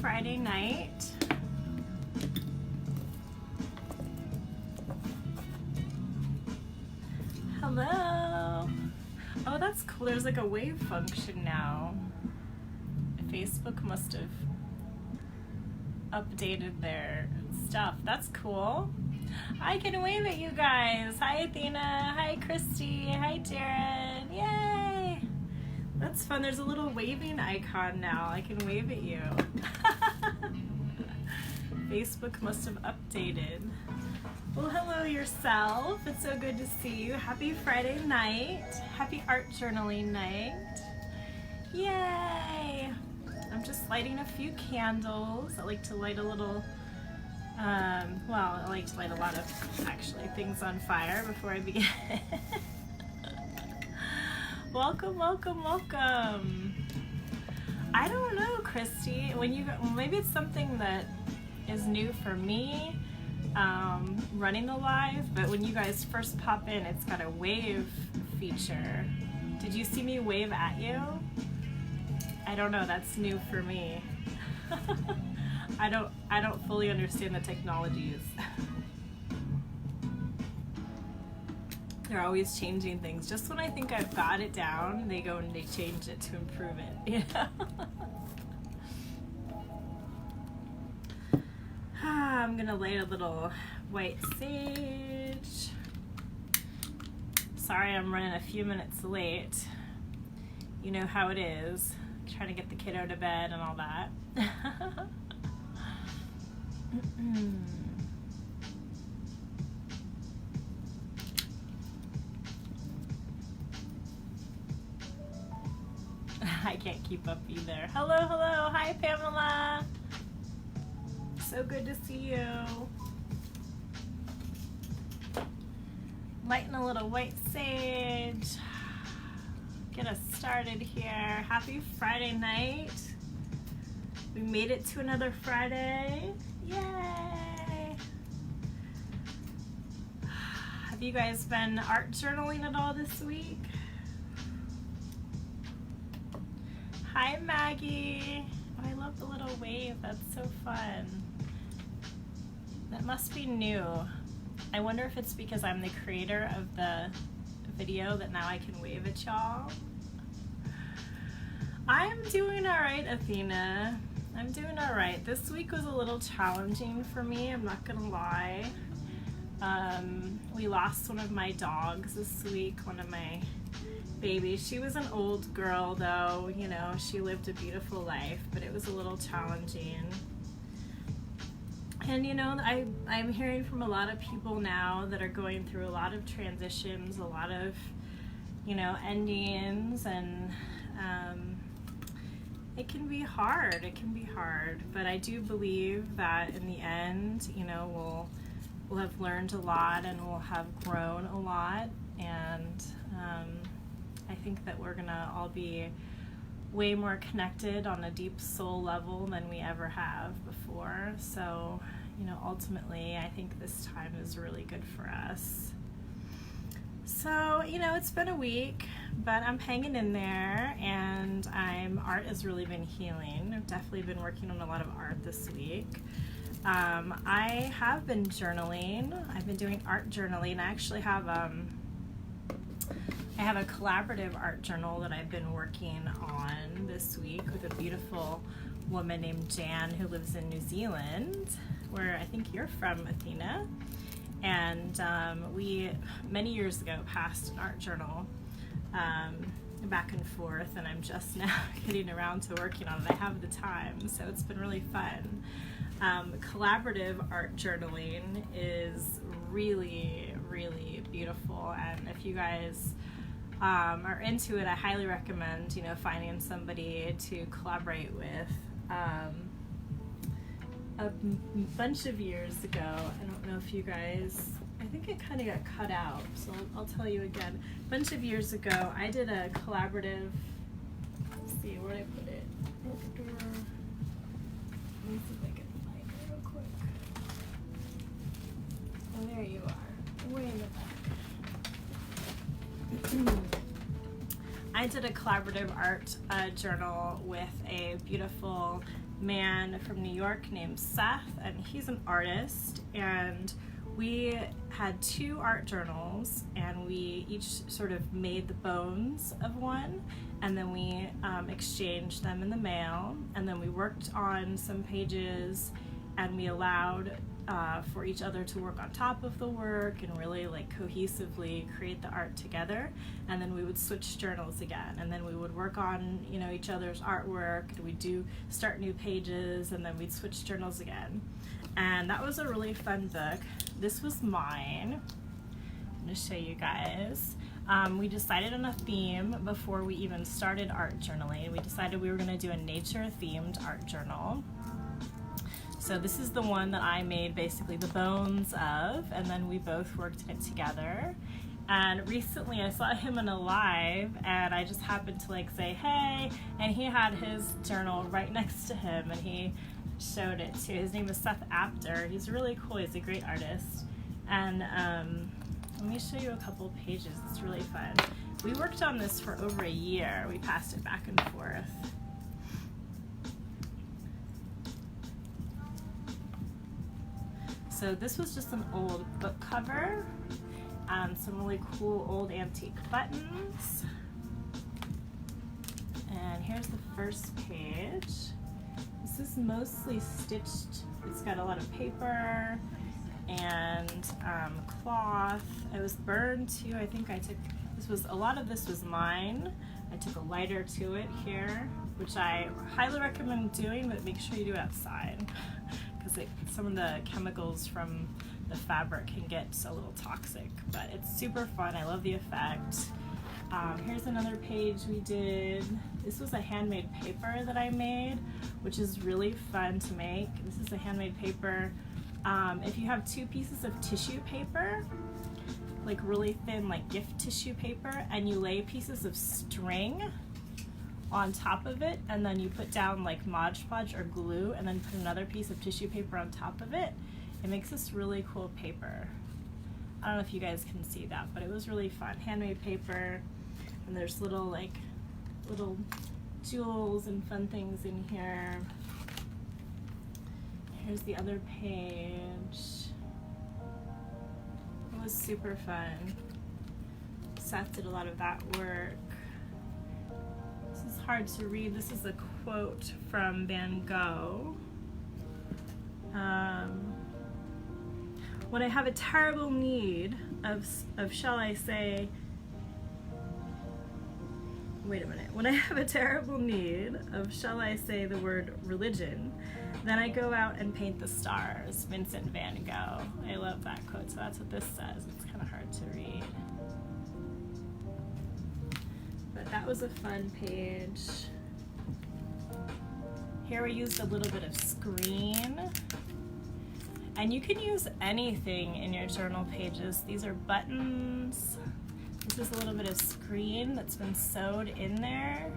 Friday night. Hello. Oh, that's cool. There's like a wave function now. Facebook must have updated their stuff. That's cool. I can wave at you guys. Hi, Athena. Hi, Christy. Hi, Darren. Yay. That's fun. There's a little waving icon now. I can wave at you. Facebook must have updated. Well, hello yourself. It's so good to see you. Happy Friday night. Happy art journaling night. Yay. I'm just lighting a few candles. I like to light a little, well, I like to light a lot of, actually, things on fire before I begin. Welcome, welcome, welcome. I don't know, Christy. Maybe it's something that is new for me, running the live, but when you guys first pop in, it's got a wave feature. Did you see me wave at you? I don't know, that's new for me. I don't fully understand the technologies. They're always changing things. Just when I think I've got it down, they go and they change it to improve it, you know? I'm gonna light a little white sage. Sorry I'm running a few minutes late. You know how it is. Trying to get the kiddo to bed and all that. I can't keep up either. Hello, hello. Hi, Pamela. So good to see you. Lighting a little white sage. Get us started here. Happy Friday night. We made it to another Friday. Yay! Have you guys been art journaling at all this week? Hi, Maggie. Oh, I love the little wave. That's so fun. That must be new. I wonder if it's because I'm the creator of the video that now I can wave at y'all. I'm doing all right, Athena. I'm doing all right. This week was a little challenging for me, I'm not gonna lie. We lost one of my dogs this week, one of my babies. She was an old girl though, you know, she lived a beautiful life, but it was a little challenging. And you know, I'm hearing from a lot of people now that are going through a lot of transitions, a lot of, you know, endings, and it can be hard. It can be hard, but I do believe that in the end, you know, we'll have learned a lot and we'll have grown a lot, and I think that we're gonna all be way more connected on a deep soul level than we ever have before. So, you know, ultimately, I think this time is really good for us. So, you know, it's been a week, but I'm hanging in there, and art has really been healing. I've definitely been working on a lot of art this week. I have been journaling. I've been doing art journaling. I actually have I have a collaborative art journal that I've been working on this week with a beautiful woman named Jan who lives in New Zealand, where I think you're from, Athena. And we, many years ago, passed an art journal back and forth, and I'm just now getting around to working on it. I have the time, so it's been really fun. Collaborative art journaling is really, really beautiful, and if you guys are into it, I highly recommend, you know, finding somebody to collaborate with. A bunch of years ago, I don't know if you guys, I think it kind of got cut out, so I'll tell you again. A bunch of years ago, I did a collaborative, let's see, where did I put it? Let me see if I can find it real quick. Oh, there you are, way in the back. I did a collaborative art journal with a beautiful man from New York named Seth, and he's an artist, and we had 2 art journals, and we each sort of made the bones of one, and then we exchanged them in the mail, and then we worked on some pages, and we allowed for each other to work on top of the work and really like cohesively create the art together. And then we would switch journals again, and then we would work on, you know, each other's artwork, and we'd start new pages, and then we'd switch journals again. And that was a really fun book. This was mine. I'm going to show you guys. We decided on a theme before we even started art journaling. We decided we were going to do a nature-themed art journal. So this is the one that I made basically the bones of, and then we both worked in it together. And recently I saw him in a live, and I just happened to like say, hey, and he had his journal right next to him, and he showed it too. His name is Seth Apter. He's really cool. He's a great artist. And let me show you a couple pages. It's really fun. We worked on this for over a year. We passed it back and forth. So this was just an old book cover, some really cool old antique buttons. And here's the first page. This is mostly stitched. It's got a lot of paper and cloth. It was burned too. I think I took, a lot of this was mine. I took a lighter to it here, which I highly recommend doing, but make sure you do it outside, because some of the chemicals from the fabric can get a little toxic, but it's super fun. I love the effect. Here's another page we did. This was a handmade paper that I made, which is really fun to make. This is a handmade paper. If you have 2 pieces of tissue paper, like really thin, like gift tissue paper, and you lay pieces of string on top of it, and then you put down like Mod Podge or glue, and then put another piece of tissue paper on top of it, it makes this really cool paper. I don't know if you guys can see that, but it was really fun. Handmade paper, and there's little jewels and fun things in here. Here's the other page. It was super fun. Seth did a lot of that work. This is hard to read. This is a quote from Van Gogh. When I have a terrible need of shall I say, wait a minute. When I have a terrible need of, shall I say, the word religion, then I go out and paint the stars. Vincent van Gogh. I love that quote, so that's what this says. It's kind of hard to read. But that was a fun page. Here we used a little bit of screen. And you can use anything in your journal pages. These are buttons. This is a little bit of screen that's been sewed in there.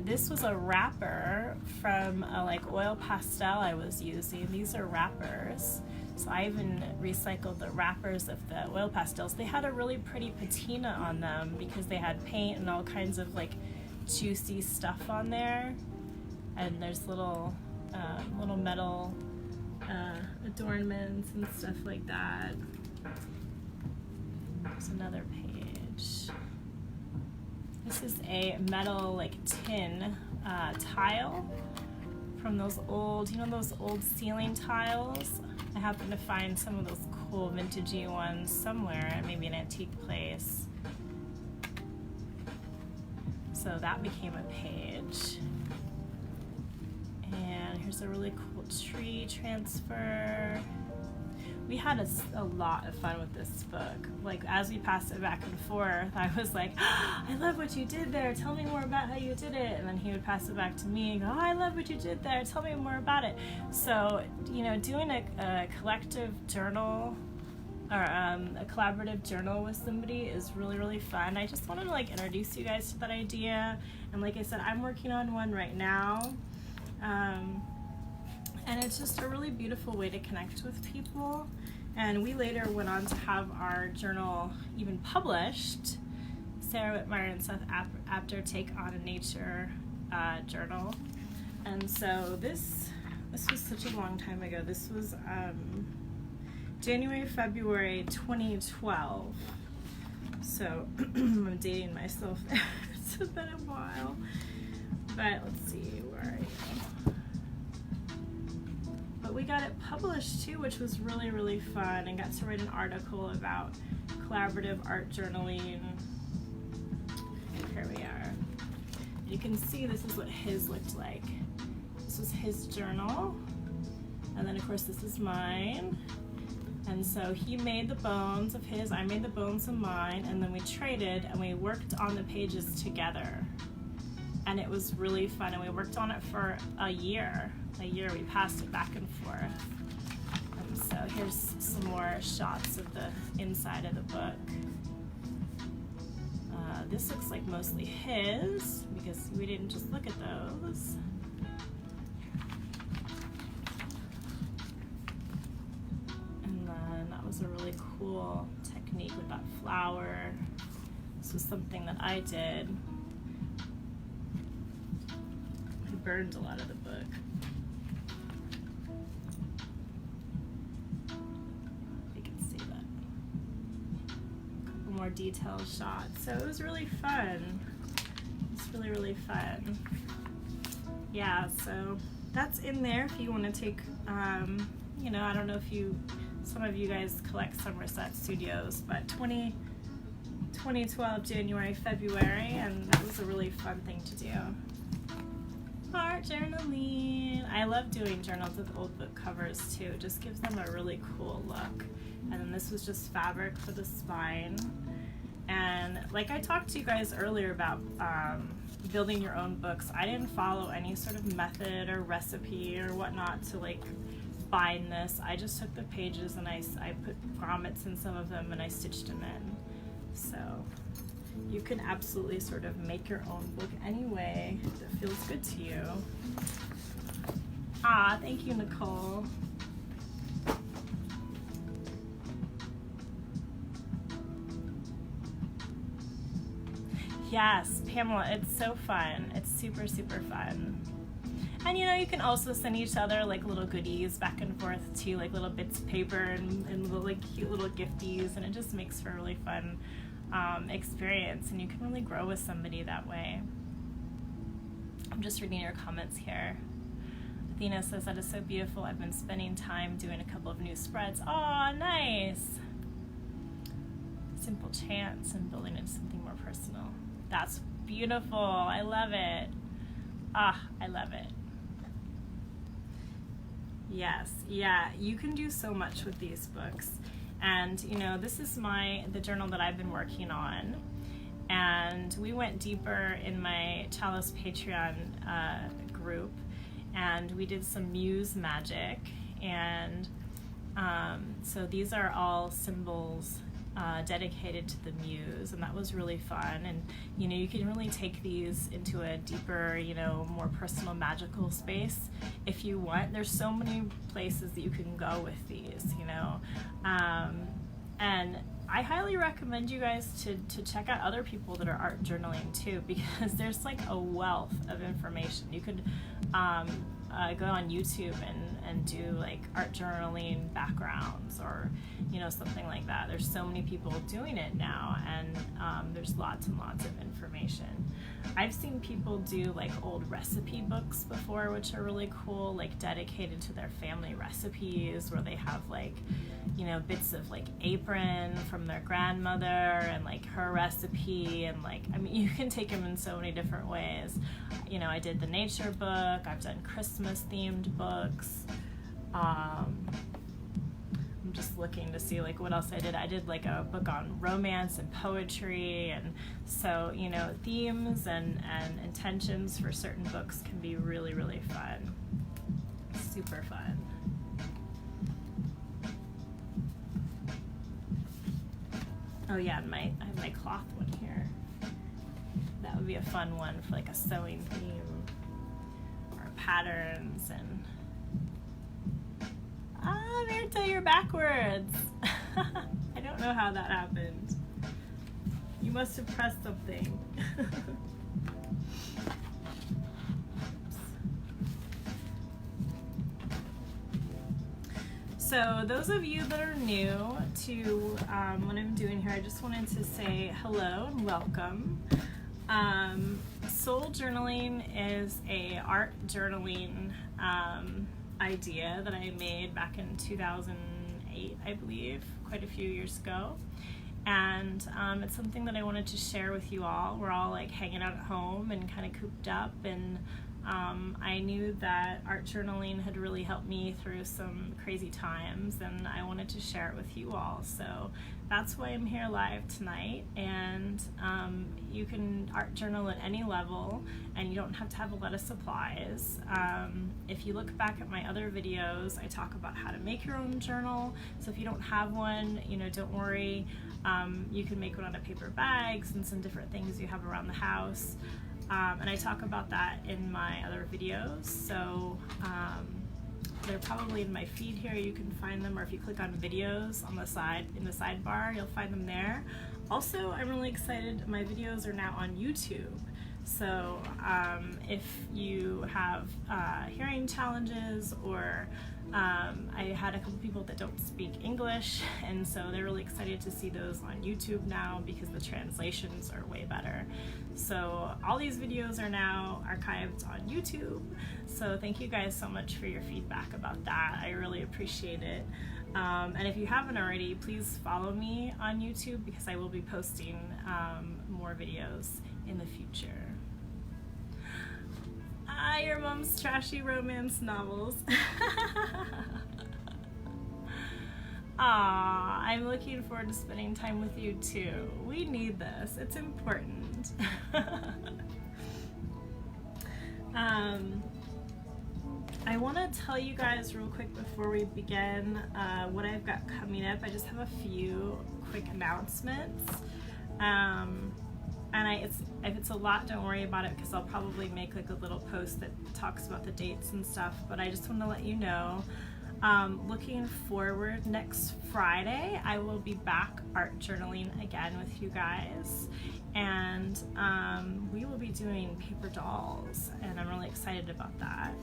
This was a wrapper from a like oil pastel I was using. These are wrappers. So I even recycled the wrappers of the oil pastels. They had a really pretty patina on them because they had paint and all kinds of like juicy stuff on there. And there's little metal adornments and stuff like that. There's another page. This is a metal like tin tile from those old, those old ceiling tiles. I happened to find some of those cool vintagey ones somewhere, maybe an antique place. So that became a page. And here's a really cool tree transfer. We had a lot of fun with this book. Like, as we passed it back and forth, I was like, oh, I love what you did there. Tell me more about how you did it. And then he would pass it back to me and go, oh, I love what you did there. Tell me more about it. So, doing a collective journal or a collaborative journal with somebody is really, really fun. I just wanted to introduce you guys to that idea. And like I said, I'm working on one right now. And it's just a really beautiful way to connect with people. And we later went on to have our journal even published. Sarah Whitmire and Seth Apter take on a nature journal. And so this was such a long time ago. This was January, February 2012. So I'm dating myself there. It's been a while. But let's see, where are you? But we got it published too, which was really, really fun, and got to write an article about collaborative art journaling. Here we are. You can see this is what his looked like. This was his journal, and then of course this is mine. And so he made the bones of his, I made the bones of mine, and then we traded and we worked on the pages together. And it was really fun, and we worked on it for a year. We passed it back and forth. And so here's some more shots of the inside of the book. This looks like mostly his, because we didn't just look at those. And then that was a really cool technique with that flower. This was something that I did. I burned a lot of the book. You can see that. A couple more detailed shots. So it was really fun. It's really, really fun. Yeah, so that's in there if you want to take, you know, I don't know if some of you guys collect Somerset Studios, but 2012, January, February, and that was a really fun thing to do. Art journaling. I love doing journals with old book covers too. It just gives them a really cool look. And then this was just fabric for the spine. And like I talked to you guys earlier about building your own books, I didn't follow any sort of method or recipe or whatnot to like bind this. I just took the pages and I put grommets in some of them and I stitched them in. So you can absolutely sort of make your own book any way that feels good to you. Ah, thank you, Nicole. Yes, Pamela, it's so fun. It's super, super fun. And you know, you can also send each other like little goodies back and forth too, like little bits of paper and little like cute little gifties, and it just makes for a really fun experience, and you can really grow with somebody that way. I'm just reading your comments here. Athena says, that is so beautiful. I've been spending time doing a couple of new spreads. Aw, nice. Simple chants and building into something more personal. That's beautiful. I love it. Ah, I love it. Yes, yeah, you can do so much with these books. And you know, this is the journal that I've been working on, and we went deeper in my Chalice Patreon group, and we did some muse magic, and so these are all symbols dedicated to the muse, and that was really fun. And you know, you can really take these into a deeper, you know, more personal magical space if you want. There's so many places that you can go with these, you know, and I highly recommend you guys to check out other people that are art journaling too, because there's like a wealth of information. You could go on YouTube and do like art journaling backgrounds, or you know, something like that. There's so many people doing it now, and there's lots and lots of information. I've seen people do like old recipe books before, which are really cool, like dedicated to their family recipes, where they have like, you know, bits of like apron from their grandmother and like her recipe, and like, I mean, you can take them in so many different ways. You know, I did the nature book, I've done Christmas themed books. I'm just looking to see like what else I did. I did like a book on romance and poetry, and so, you know, themes and intentions for certain books can be really, really fun. Super fun. Oh yeah, and I have my cloth one here. That would be a fun one for like a sewing theme, or patterns. And Mirta, you're backwards. I don't know how that happened. You must have pressed something. So those of you that are new to what I'm doing here, I just wanted to say hello and welcome. Soul journaling is a art journaling idea that I made back in 2008, I believe, quite a few years ago. And it's something that I wanted to share with you all. We're all like hanging out at home and kind of cooped up, and I knew that art journaling had really helped me through some crazy times, and I wanted to share it with you all. So that's why I'm here live tonight, and you can art journal at any level, and you don't have to have a lot of supplies. If you look back at my other videos, I talk about how to make your own journal. So if you don't have one, don't worry. You can make one out of paper bags and some different things you have around the house. And I talk about that in my other videos, so they're probably in my feed here. You can find them, or if you click on videos on the side, in the sidebar, you'll find them there. Also, I'm really excited, my videos are now on YouTube. So if you have hearing challenges, or I had a couple people that don't speak English, and so they're really excited to see those on YouTube now because the translations are way better. So all these videos are now archived on YouTube. So thank you guys so much for your feedback about that. I really appreciate it. And if you haven't already, please follow me on YouTube because I will be posting more videos in the future. Your mom's trashy romance novels. Aw, I'm looking forward to spending time with you too. We need this, it's important. I want to tell you guys real quick before we begin what I've got coming up. I just have a few quick announcements. And if it's a lot, don't worry about it, because I'll probably make like a little post that talks about the dates and stuff, but I just want to let you know, looking forward, next Friday I will be back art journaling again with you guys, and we will be doing paper dolls, and I'm really excited about that.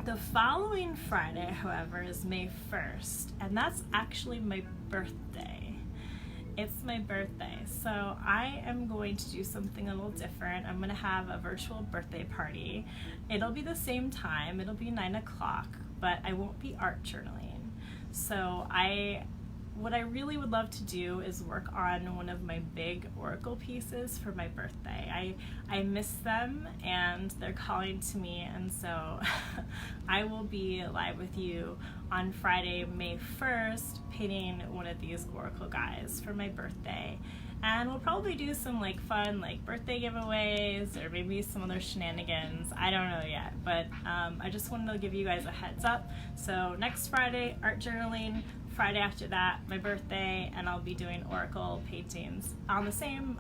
The following Friday, however, is May 1st, and that's actually my birthday. It's my birthday, so I am going to do something a little different. I'm going to have a virtual birthday party. It'll be the same time, it'll be 9 o'clock, but I won't be art journaling. So what I really would love to do is work on one of my big oracle pieces for my birthday. I miss them, and they're calling to me, and so I will be live with you on Friday, May 1st, painting one of these oracle guys for my birthday. And we'll probably do some like fun like birthday giveaways, or maybe some other shenanigans. I don't know yet, but I just wanted to give you guys a heads up. So next Friday, art journaling. Friday after that, my birthday, and I'll be doing oracle paintings on the same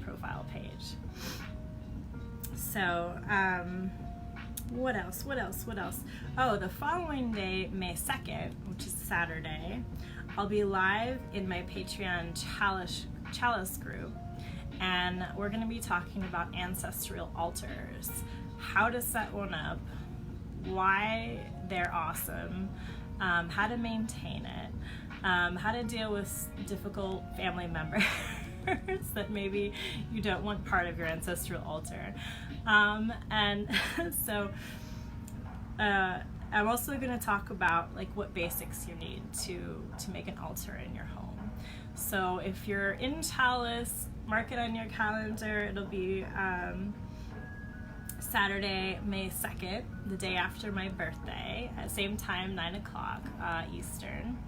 profile page. So what else? Oh, the following day, May 2nd, which is Saturday, I'll be live in my Patreon Chalice group, and we're going to be talking about ancestral altars, how to set one up, why they're awesome, how to maintain it, how to deal with difficult family members that maybe you don't want part of your ancestral altar. And so I'm also going to talk about like what basics you need to make an altar in your home. So if you're in Chalice, mark it on your calendar. It'll be Saturday, May 2nd, the day after my birthday, at same time, 9 o'clock Eastern.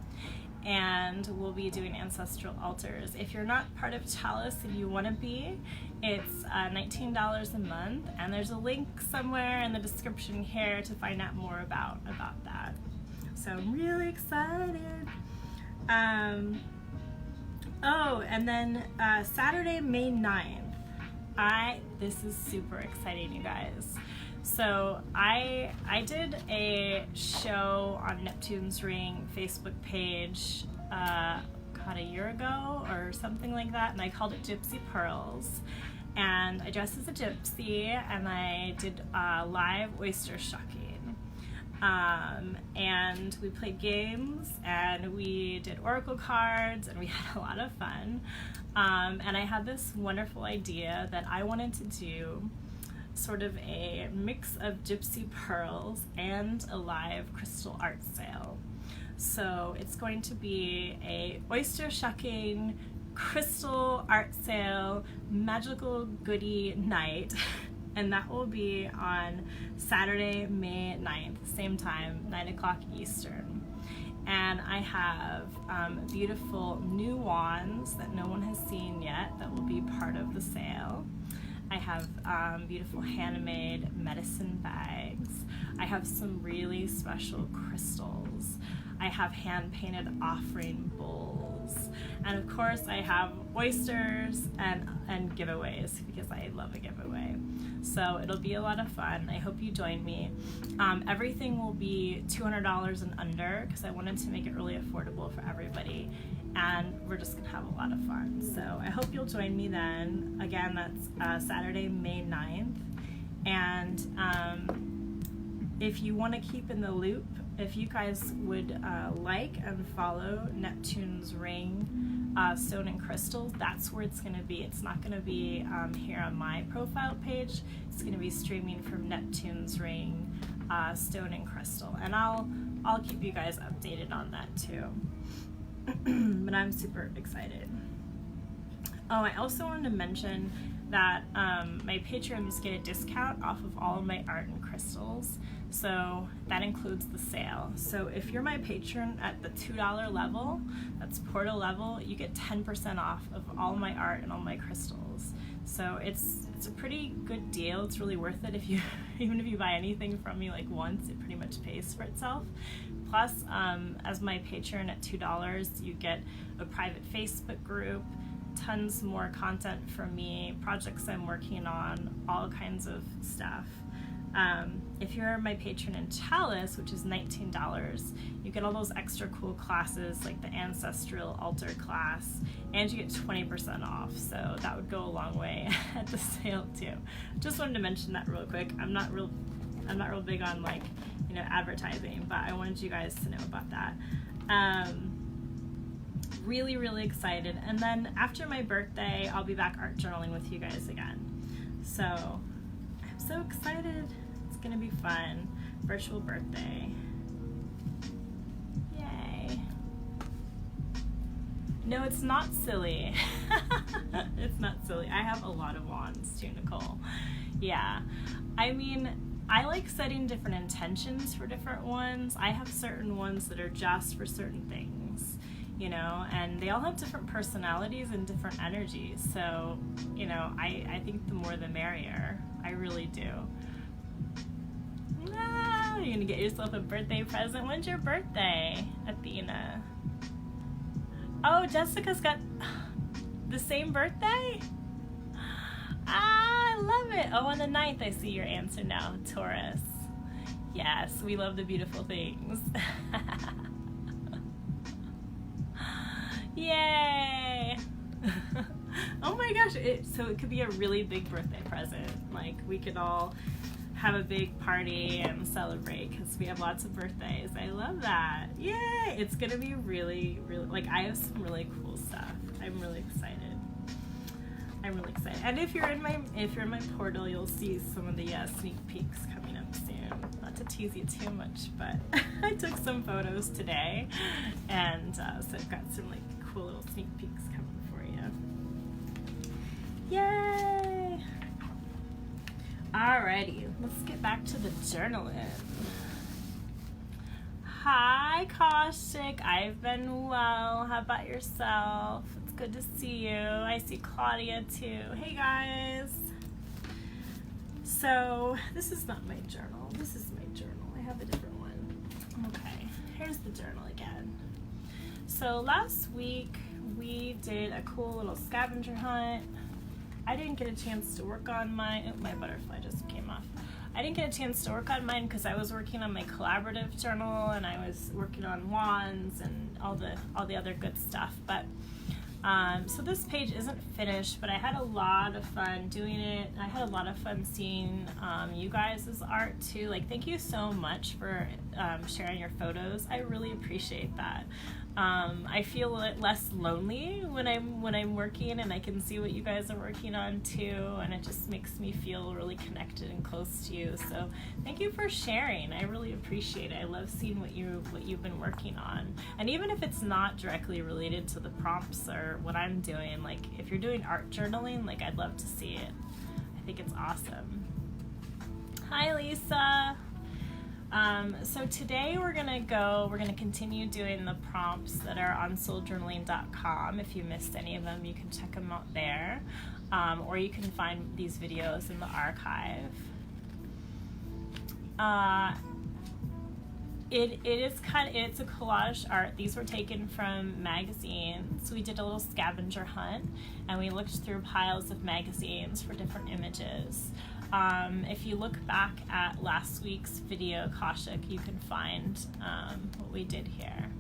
And we'll be doing ancestral altars. If you're not part of Chalice and you want to be, it's $19 a month, and there's a link somewhere in the description here to find out more about that. So I'm really excited. Oh, and then Saturday, May 9th. This is super exciting, you guys. So I did a show on Neptune's Ring Facebook page, about a year ago or something like that, and I called it Gypsy Pearls. And I dressed as a gypsy, and I did live oyster shucking. And we played games, and we did oracle cards, and we had a lot of fun. And I had this wonderful idea that I wanted to do sort of a mix of gypsy pearls and a live crystal art sale. So it's going to be a oyster shucking, crystal art sale, magical goodie night, and that will be on Saturday, May 9th, same time, 9 o'clock Eastern. And I have beautiful new wands that no one has seen yet that will be part of the sale. I have beautiful handmade medicine bags. I have some really special crystals. I have hand-painted offering bowls. And of course I have oysters and giveaways, because I love a giveaway. So it'll be a lot of fun. I hope you join me. Everything will be $200 and under, because I wanted to make it really affordable for everybody. And we're just gonna have a lot of fun. So I hope you'll join me then. Again, that's Saturday, May 9th. And if you wanna keep in the loop, if you guys would like and follow Neptune's Ring Stone and Crystals, that's where it's going to be. It's not going to be here on my profile page. It's going to be streaming from Neptune's Ring Stone and Crystal, and I'll keep you guys updated on that too. But I'm super excited. Oh, I also wanted to mention that my patrons get a discount off of all of my art and crystals. So that includes the sale. So if you're my patron at the $2 level, that's portal level, you get 10% off of all my art and all my crystals. So it's a pretty good deal. It's really worth it. If you even if you buy anything from me like once, it pretty much pays for itself. Plus, as my patron at $2, you get a private Facebook group, tons more content from me, projects I'm working on, all kinds of stuff. If you're my patron in Chalice, which is $19, you get all those extra cool classes like the Ancestral Altar class, and you get 20% off, so that would go a long way at the sale too. Just wanted to mention that real quick. I'm not real big on like, you know, advertising, but I wanted you guys to know about that. Really, really excited. And then after my birthday, I'll be back art journaling with you guys again. So I'm so excited. It's gonna be fun. Virtual birthday. Yay. No, it's not silly. It's not silly. I have a lot of wands too, Nicole. Yeah. I mean, I like setting different intentions for different ones. I have certain ones that are just for certain things, you know, and they all have different personalities and different energies. So, you know, I think the more the merrier. I really do. Ah, you're gonna get yourself a birthday present. When's your birthday, Athena? Oh, Jessica's got the same birthday? Ah, I love it. Oh, on the 9th, I see your answer now, Taurus. Yes, we love the beautiful things. Yay! Oh my gosh, so it could be a really big birthday present. Like, we could all have a big party and celebrate because we have lots of birthdays. I love that. Yay! It's gonna be really, really, like, I have some really cool stuff. I'm really excited. And if you're in my portal, you'll see some of the sneak peeks coming up soon. Not to tease you too much, but I took some photos today, and so I've got some like cool little sneak peeks coming for you. Yay! Alrighty, let's get back to the journaling. Hi, Kaushik. I've been well. How about yourself? It's good to see you. I see Claudia too. Hey guys. So this is not my journal. This is my journal. I have a different one. Okay, here's the journal again. So last week we did a cool little scavenger hunt. I didn't get a chance to work on my butterfly just came off. I didn't get a chance to work on mine because I was working on my collaborative journal, and I was working on wands and all the other good stuff. But so this page isn't finished, but I had a lot of fun doing it. I had a lot of fun seeing you guys' art too. Like, thank you so much for sharing your photos. I really appreciate that. I feel less lonely when I'm working, and I can see what you guys are working on too, and it just makes me feel really connected and close to you. So thank you for sharing. I really appreciate it. I love seeing what you've been working on, and even if it's not directly related to the prompts or what I'm doing, like if you're doing art journaling, like I'd love to see it. I think it's awesome. Hi, Lisa. So today we're gonna continue doing the prompts that are on souljournaling.com. If you missed any of them, you can check them out there, or you can find these videos in the archive. It's a collage art. These were taken from magazines. We did a little scavenger hunt, and we looked through piles of magazines for different images. If you look back at last week's video, Kaushik, you can find what we did here.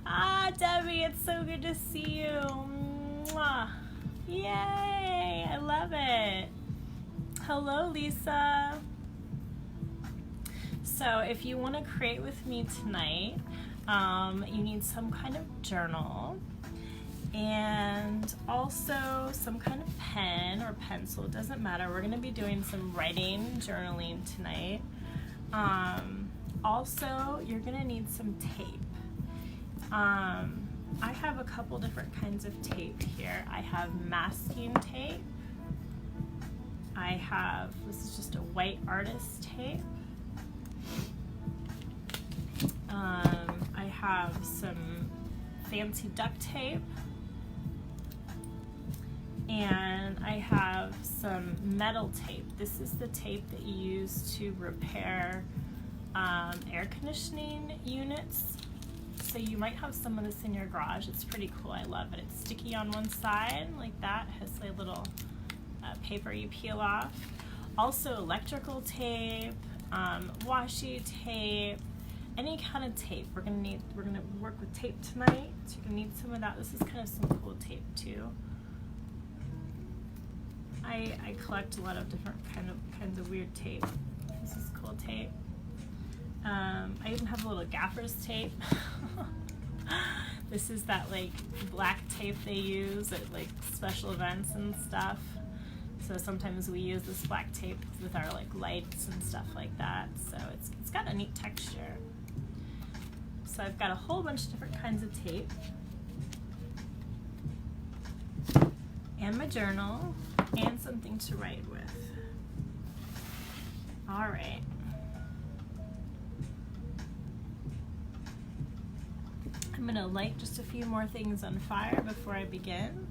Ah, Debbie, it's so good to see you. Mwah. Yay, I love it. Hello, Lisa. So if you want to create with me tonight, you need some kind of journal, and also some kind of pen or pencil. It doesn't matter. We're going to be doing some writing, journaling tonight. Also, you're going to need some tape. I have a couple different kinds of tape here. I have masking tape. This is just a white artist tape. I have some fancy duct tape. And I have some metal tape. This is the tape that you use to repair air conditioning units. So you might have some of this in your garage. It's pretty cool. I love it. It's sticky on one side like that. It has a little paper you peel off. Also electrical tape, washi tape, any kind of tape. We're gonna work with tape tonight. So you're gonna need some of that. This is kind of some cool tape too. I collect a lot of different kinds of weird tape. This is cool tape. I even have a little gaffer's tape. This is that like black tape they use at like special events and stuff. So sometimes we use this black tape with our like lights and stuff like that. So it's got a neat texture. So I've got a whole bunch of different kinds of tape. And my journal, and something to write with. All right. I'm gonna light just a few more things on fire before I begin.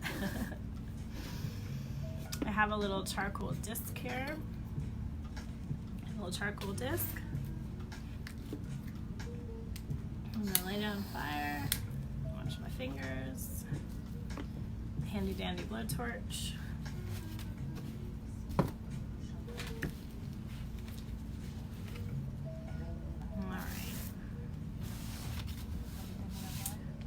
I have a little charcoal disc here. A little charcoal disc. I'm gonna light it on fire. Watch my fingers. Handy dandy blowtorch. Alright.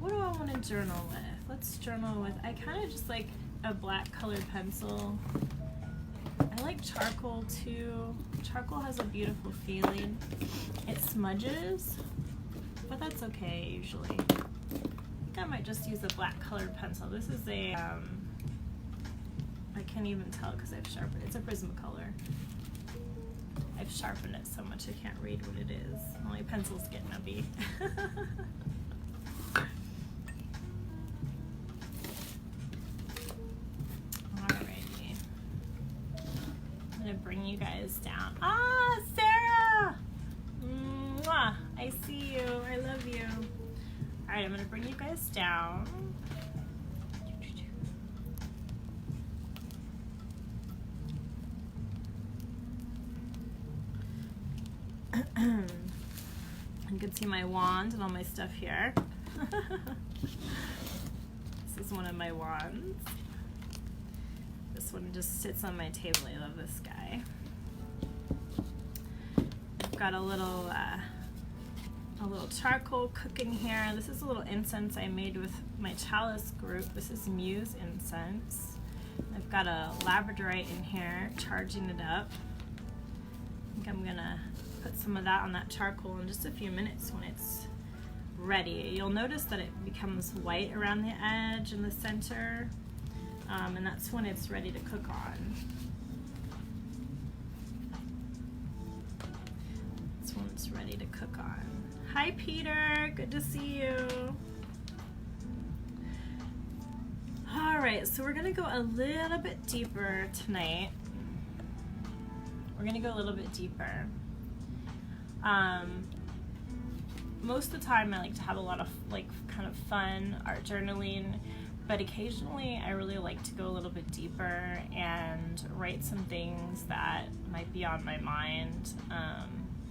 What do I want to journal with? Let's journal with, I kind of just like a black colored pencil. I like charcoal too. Charcoal has a beautiful feeling. It smudges, but that's okay usually. I think I might just use a black colored pencil. This is a, I can't even tell because I've sharpened it. It's a Prismacolor. I've sharpened it so much I can't read what it is. My pencils get nubby. Alrighty. I'm gonna bring you guys down. Ah, Sarah! Mwah! I see you. I love you. Alright, I'm going to bring you guys down. You can see my wand and all my stuff here. This is one of my wands. This one just sits on my table. I love this guy. got a little charcoal cooking here. This is a little incense I made with my chalice group. This is Muse incense. I've got a labradorite in here, charging it up. I think I'm gonna put some of that on that charcoal in just a few minutes when it's ready. You'll notice that it becomes white around the edge in the center, and that's when it's ready to cook on. That's when it's ready to cook on. Hi Peter, good to see you. All right, so we're gonna go a little bit deeper tonight. We're gonna go a little bit deeper. Most of the time I like to have a lot of kind of fun art journaling, but occasionally I really like to go a little bit deeper and write some things that might be on my mind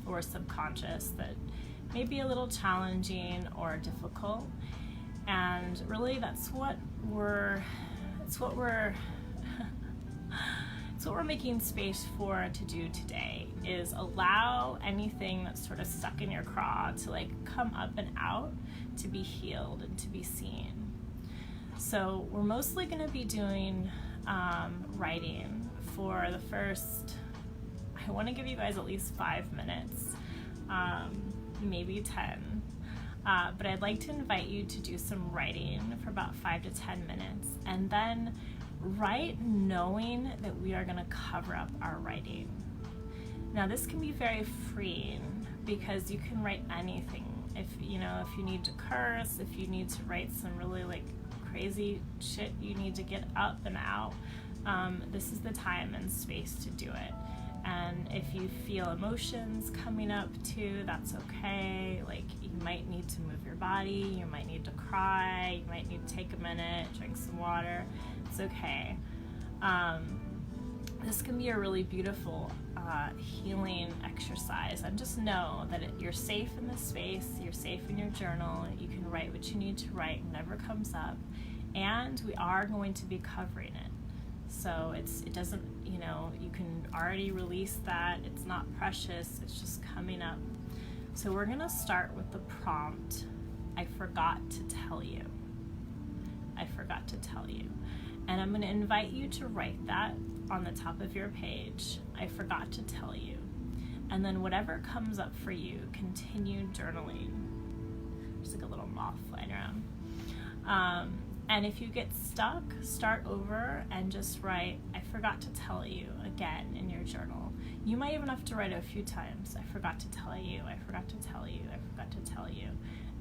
or subconscious that may be a little challenging or difficult. And really that's what we're making space for to do today, is allow anything that's sort of stuck in your craw to come up and out, to be healed and to be seen. So we're mostly going to be doing writing for the first, I want to give you guys at least 5 minutes, maybe 10. But I'd like to invite you to do some writing for about 5 to 10 minutes, and then write knowing that we are going to cover up our writing. Now this can be very freeing because you can write anything. If you need to curse, if you need to write some really crazy shit you need to get up and out, this is the time and space to do it. And if you feel emotions coming up too, that's okay. You might need to move your body, you might need to cry, you might need to take a minute, drink some water. It's okay. This can be a really beautiful healing exercise. And just know that you're safe in this space, you're safe in your journal, you can write what you need to write whenever it comes up, and we are going to be covering it. So it doesn't, you can already release that. It's not precious, it's just coming up. So we're gonna start with the prompt, I forgot to tell you. I forgot to tell you. And I'm gonna invite you to write that on the top of your page. I forgot to tell you. And then whatever comes up for you, continue journaling. There's a little moth flying around. And if you get stuck, start over and just write, I forgot to tell you, again in your journal. You might even have to write it a few times. I forgot to tell you, I forgot to tell you, I forgot to tell you.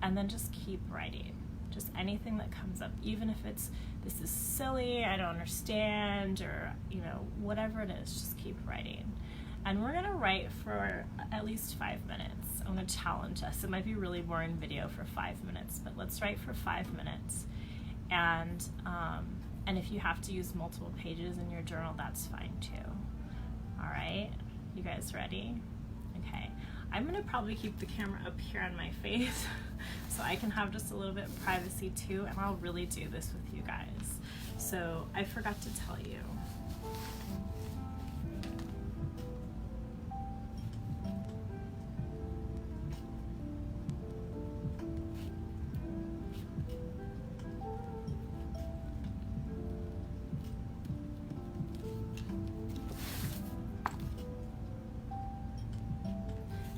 And then just keep writing. Just anything that comes up, even if it's, this is silly, I don't understand, or whatever it is, just keep writing. And we're gonna write for at least 5 minutes. I'm gonna challenge us. It might be a really boring video for 5 minutes, but let's write for 5 minutes. And if you have to use multiple pages in your journal, that's fine too. All right, you guys ready? Okay, I'm gonna probably keep the camera up here on my face so I can have just a little bit of privacy too, and I'll really do this with you guys. So I forgot to tell you.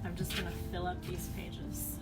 I'm just going to fill up these pages.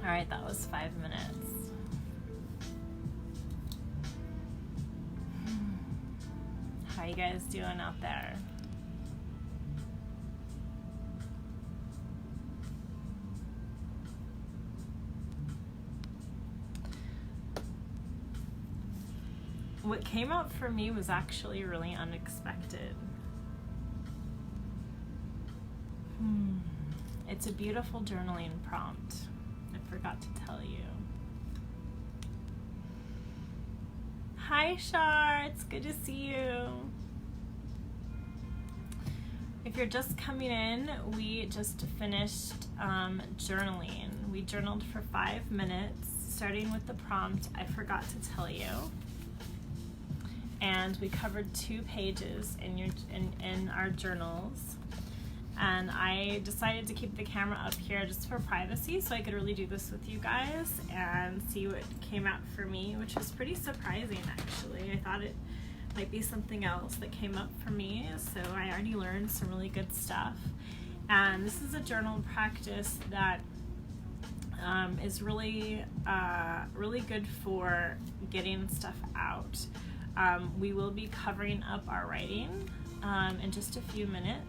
All right, that was 5 minutes. How you guys doing out there? What came up for me was actually really unexpected. It's a beautiful journaling prompt. I forgot to tell you. Hi, Shar. It's good to see you. If you're just coming in, we just finished journaling. We journaled for 5 minutes, starting with the prompt, I forgot to tell you. And we covered 2 pages in our journals. And I decided to keep the camera up here just for privacy, so I could really do this with you guys and see what came out for me, which was pretty surprising, actually. I thought it might be something else that came up for me, so I already learned some really good stuff. And this is a journal practice that is really, really good for getting stuff out. We will be covering up our writing in just a few minutes.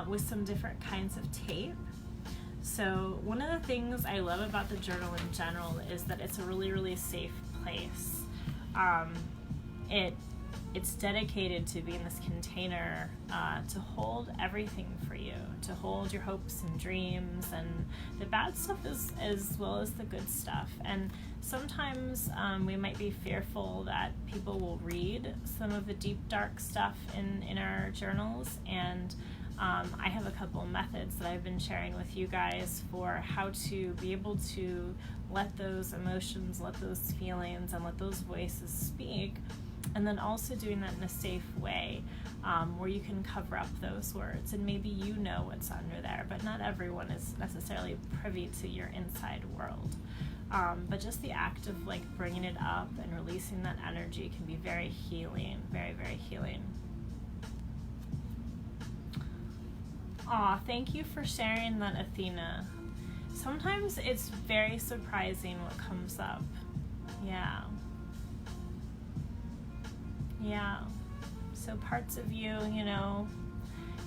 With some different kinds of tape. So one of the things I love about the journal in general is that it's a really, really safe place. It's dedicated to being this container to hold everything for you, to hold your hopes and dreams and the bad stuff as well as the good stuff. And sometimes we might be fearful that people will read some of the deep, dark stuff in our journals, and I have a couple methods that I've been sharing with you guys for how to be able to let those emotions, let those feelings, and let those voices speak, and then also doing that in a safe way where you can cover up those words, and maybe you know what's under there, but not everyone is necessarily privy to your inside world. But just the act of like bringing it up and releasing that energy can be very healing, very, very healing. Aw, thank you for sharing that, Athena. Sometimes it's very surprising what comes up. Yeah. Yeah. So parts of you,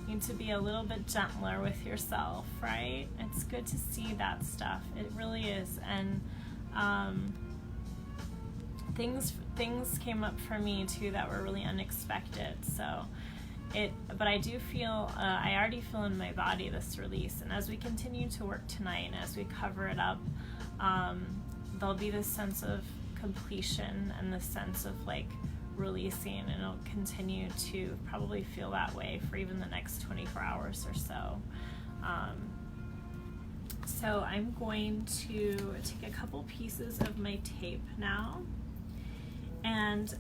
need to be a little bit gentler with yourself, right? It's good to see that stuff. It really is. And things came up for me too that were really unexpected. But I do feel, I already feel in my body this release. And as we continue to work tonight and as we cover it up, there'll be this sense of completion and this sense of like releasing, and it'll continue to probably feel that way for even the next 24 hours or so. So I'm going to take a couple pieces of my tape now. And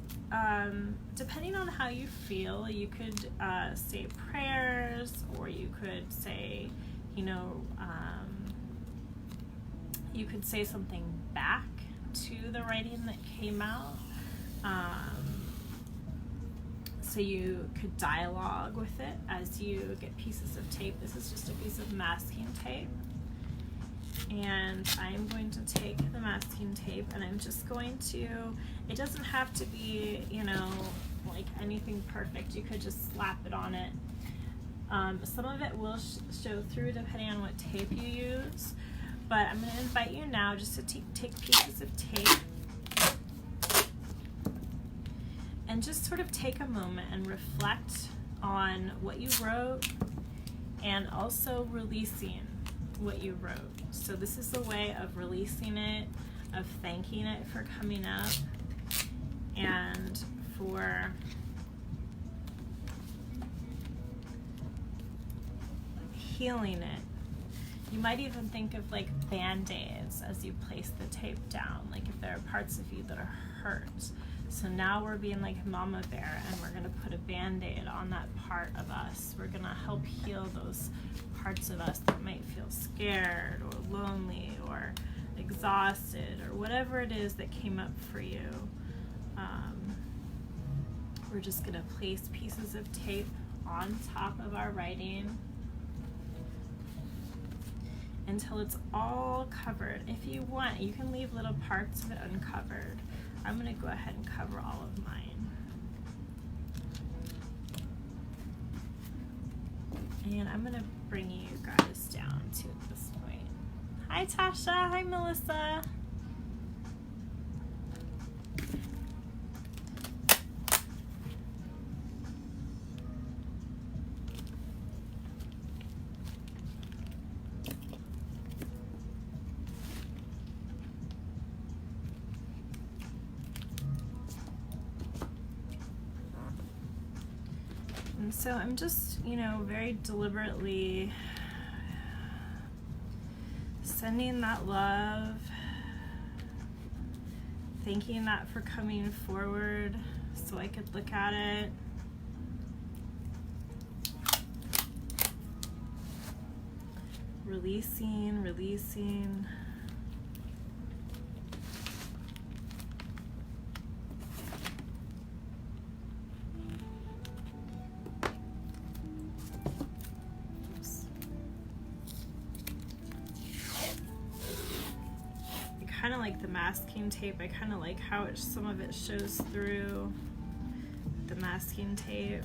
depending on how you feel, you could say prayers, or you could say, you could say something back to the writing that came out. So you could dialogue with it as you get pieces of tape. This is just a piece of masking tape. And I'm going to take the masking tape and I'm just going to, it doesn't have to be, like anything perfect. You could just slap it on it. Some of it will show through depending on what tape you use, but I'm going to invite you now just to take pieces of tape and just sort of take a moment and reflect on what you wrote and also releasing what you wrote. So this is a way of releasing it, of thanking it for coming up, and for healing it. You might even think of like band-aids as you place the tape down, like if there are parts of you that are hurt. So now we're being like Mama Bear, and we're gonna put a band-aid on that part of us. We're gonna help heal those parts of us that might feel scared or lonely or exhausted or whatever it is that came up for you. We're just gonna place pieces of tape on top of our writing. until it's all covered. If you want, you can leave little parts of it uncovered. I'm going to go ahead and cover all of mine. And I'm going to bring you guys down to at this point. Hi Tasha, hi Melissa. And so I'm just, you know, very deliberately sending that love, thanking that for coming forward so I could look at it. Releasing, releasing. Kind of like the masking tape. I kind of like how some of it shows through the masking tape.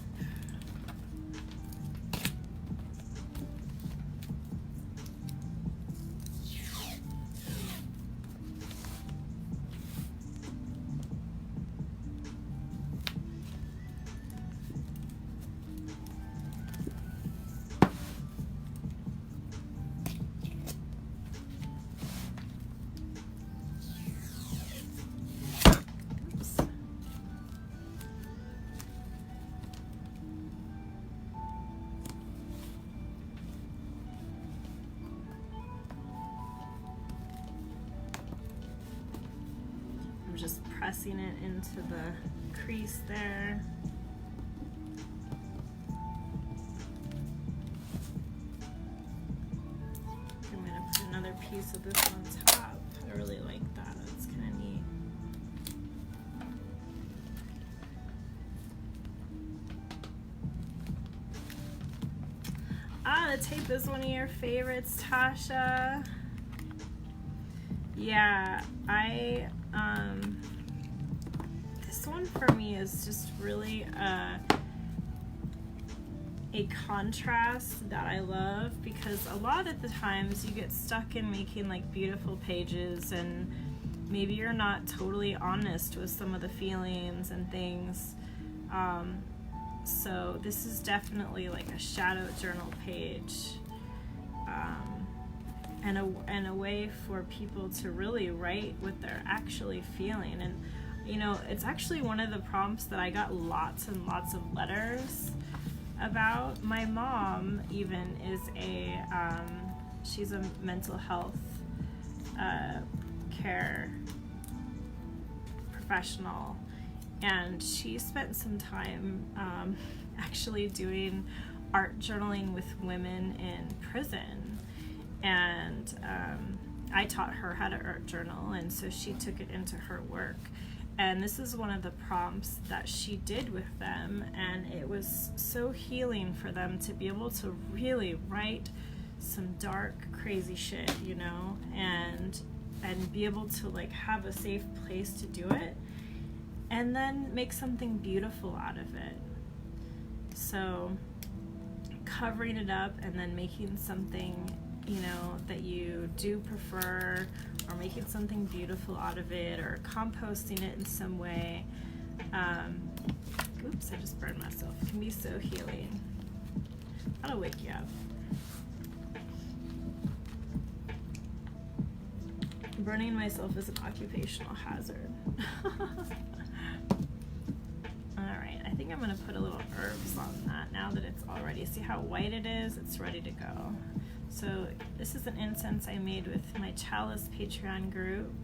I'm just pressing it into the crease there. I'm going to put another piece of this on top. I really like that. It's kind of neat. Ah, the tape is one of your favorites, Tasha. Yeah, this one for me is just really a contrast that I love, because a lot of the times you get stuck in making like beautiful pages and maybe you're not totally honest with some of the feelings and things. So this is definitely like a shadow journal page. And a way for people to really write what they're actually feeling. And you know, it's actually one of the prompts that I got lots and lots of letters about. My mom even is she's a mental health care professional, and she spent some time actually doing art journaling with women in prison. And I taught her how to art journal, and so she took it into her work. And this is one of the prompts that she did with them, and it was so healing for them to be able to really write some dark, crazy shit, you know, and be able to like have a safe place to do it, and then make something beautiful out of it. So covering it up and then making something, you know, that you do prefer, or making something beautiful out of it, or composting it in some way. Oops, I just burned myself. It can be so healing. That'll wake you up. Burning myself is an occupational hazard. Alright, I think I'm going to put a little herbs on that now that it's all ready. See how white it is? It's ready to go. So this is an incense I made with my Chalice Patreon group.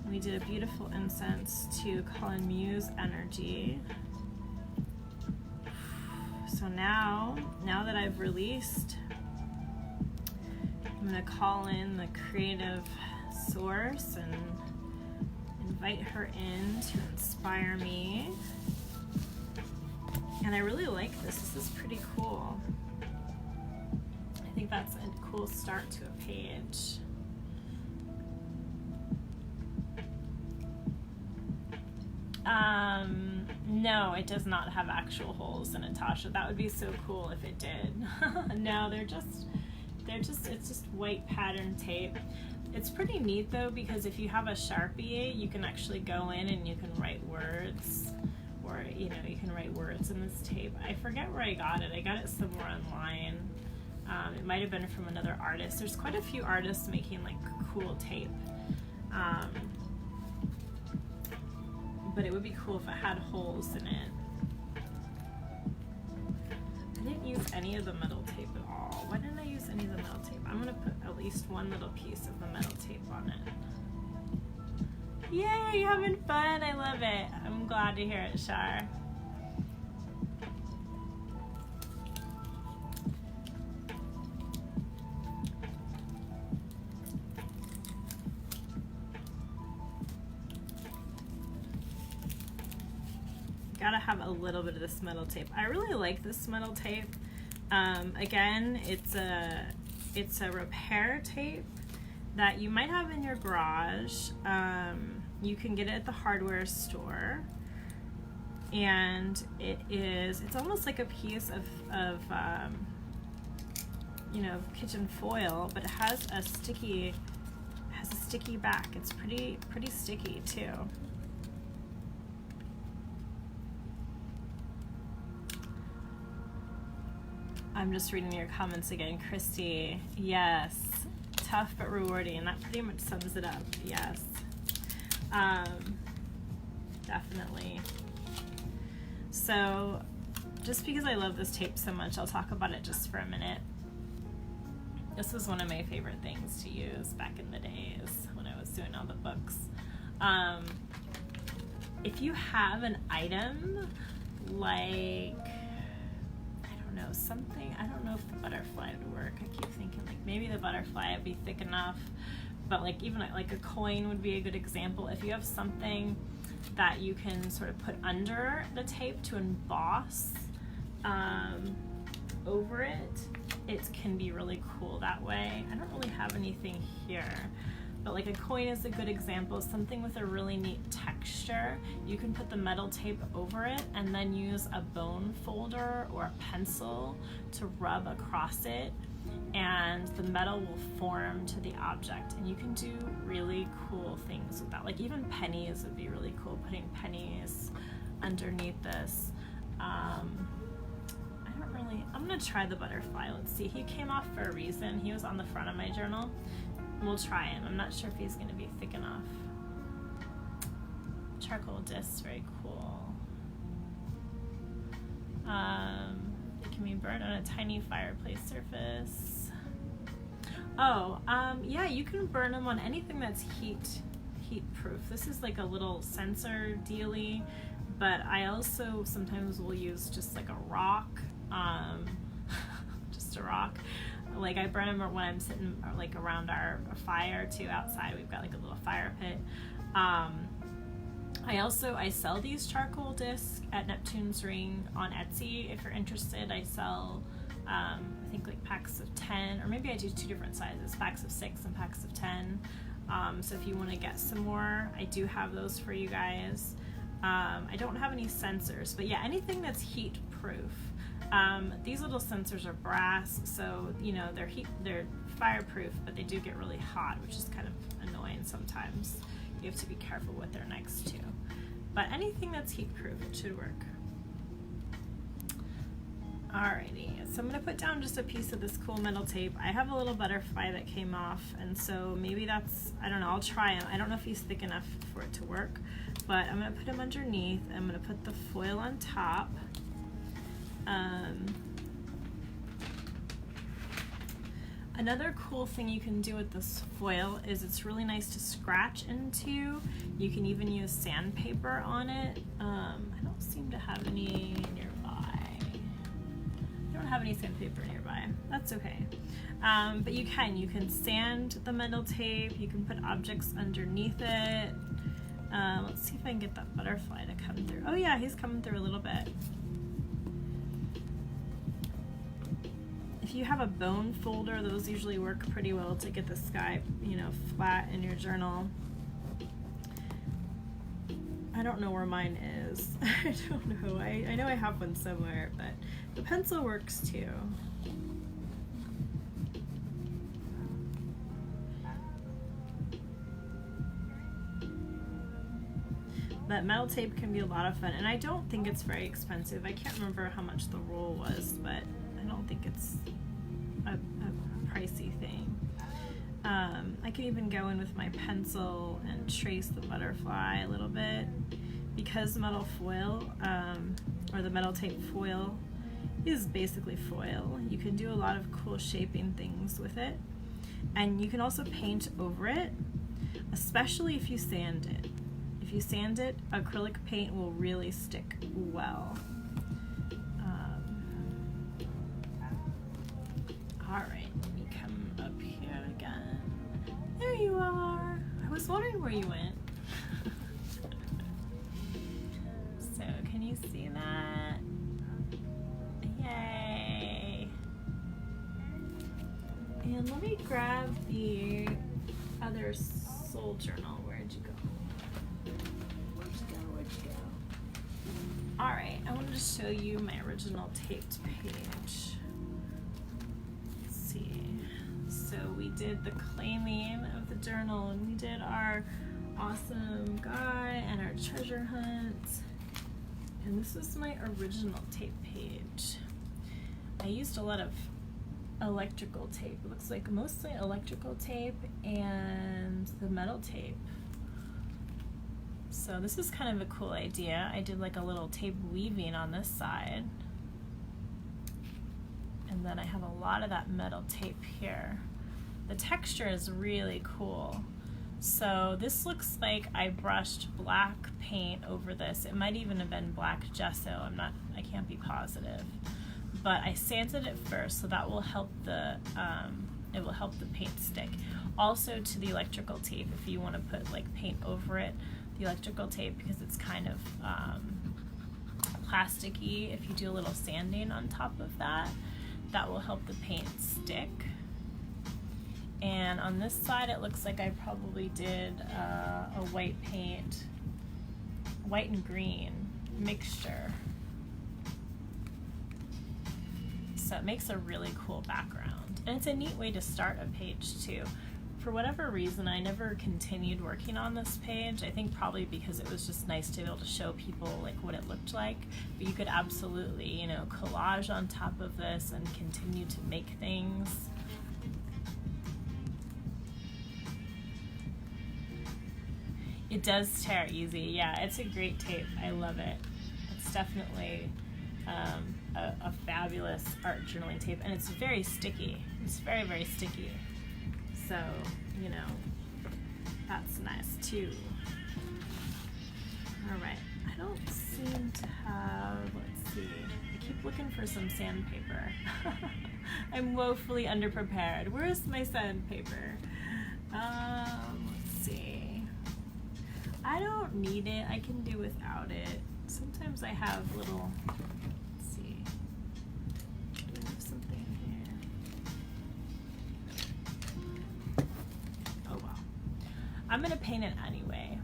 We did a beautiful incense to call in Muse energy. So now that I've released, I'm going to call in the creative source and invite her in to inspire me. And I really like this. This is pretty cool. I think that's a cool start to a page. No, it does not have actual holes in it, Tasha. That would be so cool if it did. No, it's just white pattern tape. It's pretty neat though, because if you have a Sharpie, you can actually go in and you can write words, or you can write words in this tape. I forget where I got it. I got it somewhere online. It might have been from another artist. There's quite a few artists making like cool tape. But it would be cool if it had holes in it. I didn't use any of the metal tape at all. Why didn't I use any of the metal tape? I'm gonna put at least one little piece of the metal tape on it. Yay, you're having fun, I love it. I'm glad to hear it, Shar. Gotta have a little bit of this metal tape. I really like this metal tape. Again, it's a repair tape that you might have in your garage. You can get it at the hardware store, and it's almost like a piece of kitchen foil, but it has a sticky back. It's pretty sticky too. I'm just reading your comments again, Christy. Yes, tough but rewarding, and that pretty much sums it up. Yes, definitely. So, just because I love this tape so much, I'll talk about it just for a minute. This was one of my favorite things to use back in the days when I was doing all the books. If you have an item like, something, I don't know if the butterfly would work. I keep thinking like maybe the butterfly would be thick enough, but like even like a coin would be a good example. If you have something that you can sort of put under the tape to emboss over it, it can be really cool that way. I don't really have anything here, but like a coin is a good example. Something with a really neat texture. You can put the metal tape over it and then use a bone folder or a pencil to rub across it, and the metal will form to the object, and you can do really cool things with that. Like even pennies would be really cool, putting pennies underneath this. I'm gonna try the butterfly. Let's see, he came off for a reason. He was on the front of my journal. We'll try him. I'm not sure if he's going to be thick enough. Charcoal discs, very cool. It can be burned on a tiny fireplace surface. Oh, yeah, you can burn them on anything that's heat proof. This is like a little sensor dealy, but I also sometimes will use just like a rock, just a rock. Like I burn them when I'm sitting like around our fire too outside. We've got like a little fire pit. I sell these charcoal discs at Neptune's Ring on Etsy. If you're interested, I sell I think like packs of 10, or maybe I do 2 different sizes, packs of 6 and packs of 10. So if you want to get some more, I do have those for you guys. I don't have any sensors, but yeah, anything that's heat proof. These little sensors are brass, so they're fireproof, but they do get really hot, which is kind of annoying sometimes. You have to be careful what they're next to. But anything that's heat proof, it should work. Alrighty, so I'm gonna put down just a piece of this cool metal tape. I have a little butterfly that came off, and so maybe I don't know, I'll try him. I don't know if he's thick enough for it to work, but I'm gonna put him underneath. I'm gonna put the foil on top. Another cool thing you can do with this foil is it's really nice to scratch into. You can even use sandpaper on it. I don't seem to have any nearby. I don't have any sandpaper nearby. That's okay. But you can sand the metal tape. You can put objects underneath it. Let's see if I can get that butterfly to come through. Oh yeah, he's coming through a little bit. If you have a bone folder, those usually work pretty well to get the sky, you know, flat in your journal. I don't know where mine is. I don't know. I know I have one somewhere, but the pencil works too. But metal tape can be a lot of fun, and I don't think it's very expensive. I can't remember how much the roll was, but I don't think it's a pricey thing. I could even go in with my pencil and trace the butterfly a little bit. Because metal foil, or the metal tape foil, is basically foil, you can do a lot of cool shaping things with it. And you can also paint over it, especially if you sand it. If you sand it, acrylic paint will really stick well. Alright, let me come up here again. There you are! I was wondering where you went. So, can you see that? Yay! And let me grab the other soul journal. Where'd you go? Alright, I wanted to show you my original taped page. Let's see. So we did the claiming of the journal, and we did our awesome guy and our treasure hunt. And this was my original tape page. I used a lot of electrical tape. It looks like mostly electrical tape and the metal tape. So this is kind of a cool idea. I did like a little tape weaving on this side. And then I have a lot of that metal tape here. The texture is really cool. So this looks like I brushed black paint over this. It might even have been black gesso. I can't be positive. But I sanded it first, so that will help it will help the paint stick. Also to the electrical tape, if you want to put like paint over it, the electrical tape, because it's kind of plasticky, if you do a little sanding on top of that, that will help the paint stick. And on this side, it looks like I probably did a white paint, white and green mixture. So it makes a really cool background. And it's a neat way to start a page too. For whatever reason, I never continued working on this page. I think probably because it was just nice to be able to show people like what it looked like. But you could absolutely, you know, collage on top of this and continue to make things. It does tear easy. Yeah, it's a great tape. I love it. It's definitely a fabulous art journaling tape, and it's very sticky. It's very, very sticky. So, you know, that's nice too. All right, I don't seem to have, let's see, I keep looking for some sandpaper. I'm woefully underprepared. Where's my sandpaper? Let's see. I don't need it, I can do without it. Sometimes I have little, let's see, do I have something here? Oh well. I'm gonna paint it anyway.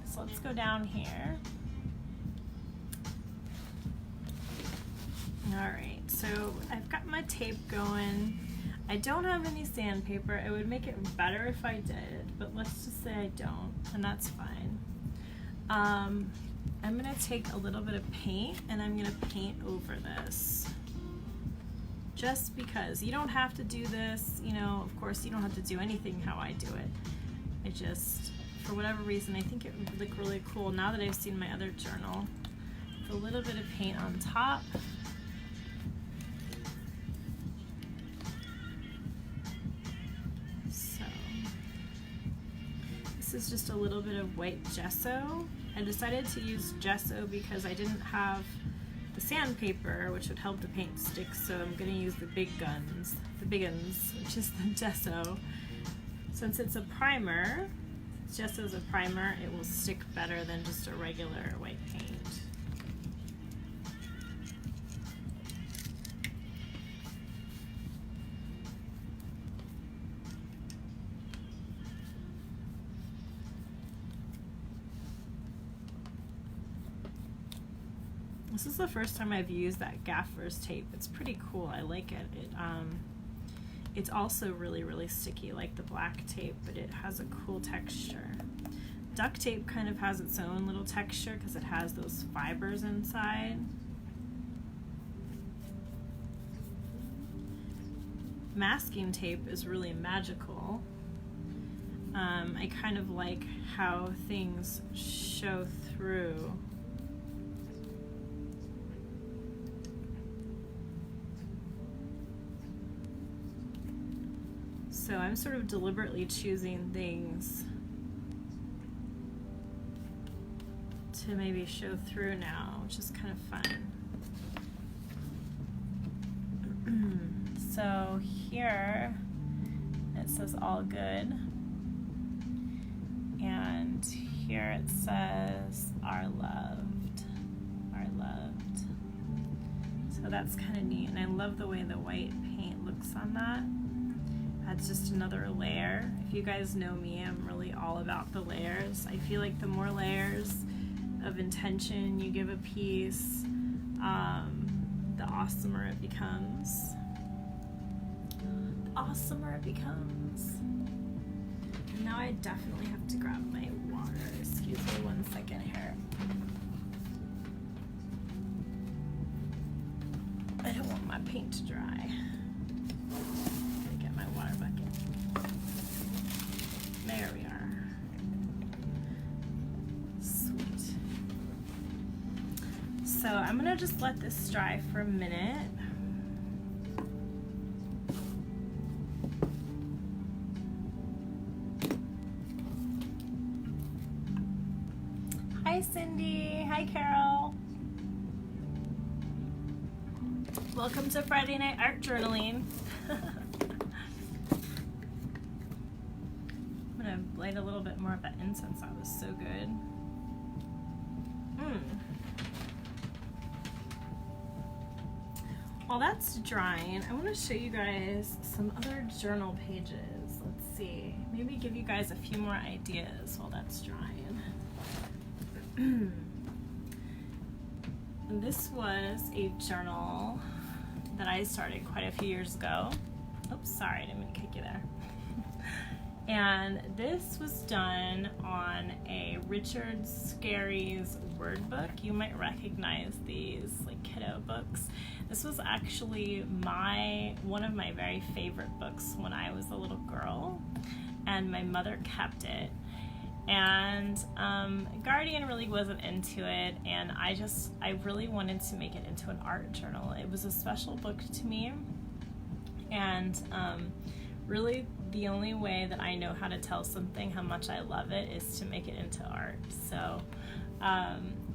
So let's go down here. Alright, so I've got my tape going. I don't have any sandpaper. It would make it better if I did, but let's just say I don't, and that's fine. I'm gonna take a little bit of paint and I'm gonna paint over this. Just because. You don't have to do this, you know, of course you don't have to do anything how I do it. I just, for whatever reason, I think it would look really cool now that I've seen my other journal. With a little bit of paint on top. So, this is just a little bit of white gesso. I decided to use gesso because I didn't have the sandpaper, which would help the paint stick, so I'm going to use the big guns, which is the gesso. Since it's a primer, gesso is a primer, it will stick better than just a regular white paint. This is the first time I've used that gaffer's tape. It's pretty cool. I like it. It's also really, really sticky like the black tape, but it has a cool texture. Duct tape kind of has its own little texture because it has those fibers inside. Masking tape is really magical. I kind of like how things show through. So I'm sort of deliberately choosing things to maybe show through now, which is kind of fun. So here it says all good, and here it says are loved, are loved. So that's kind of neat, and I love the way the white paint looks on that. That's just another layer. If you guys know me, I'm really all about the layers. I feel like the more layers of intention you give a piece, the awesomer it becomes. The awesomer it becomes. And now I definitely have to grab my water. Excuse me 1 second here. I don't want my paint to dry. Get my water bucket. There we are. Sweet. So I'm gonna just let this dry for a minute. Hi Cindy, hi Carol. Welcome to Friday Night Art Journaling. I'm gonna light a little bit more of that incense. That was so good. While that's drying, I want to show you guys some other journal pages. Let's see. Maybe give you guys a few more ideas while that's drying. This was a journal that I started quite a few years ago. Oops, sorry, I didn't mean to kick you there. And this was done on a Richard Scarry's word book. You might recognize these like kiddo books. This was actually one of my very favorite books when I was a little girl, and my mother kept it. And Guardian really wasn't into it, and I really wanted to make it into an art journal. It was a special book to me, and really the only way that I know how to tell something how much I love it is to make it into art. So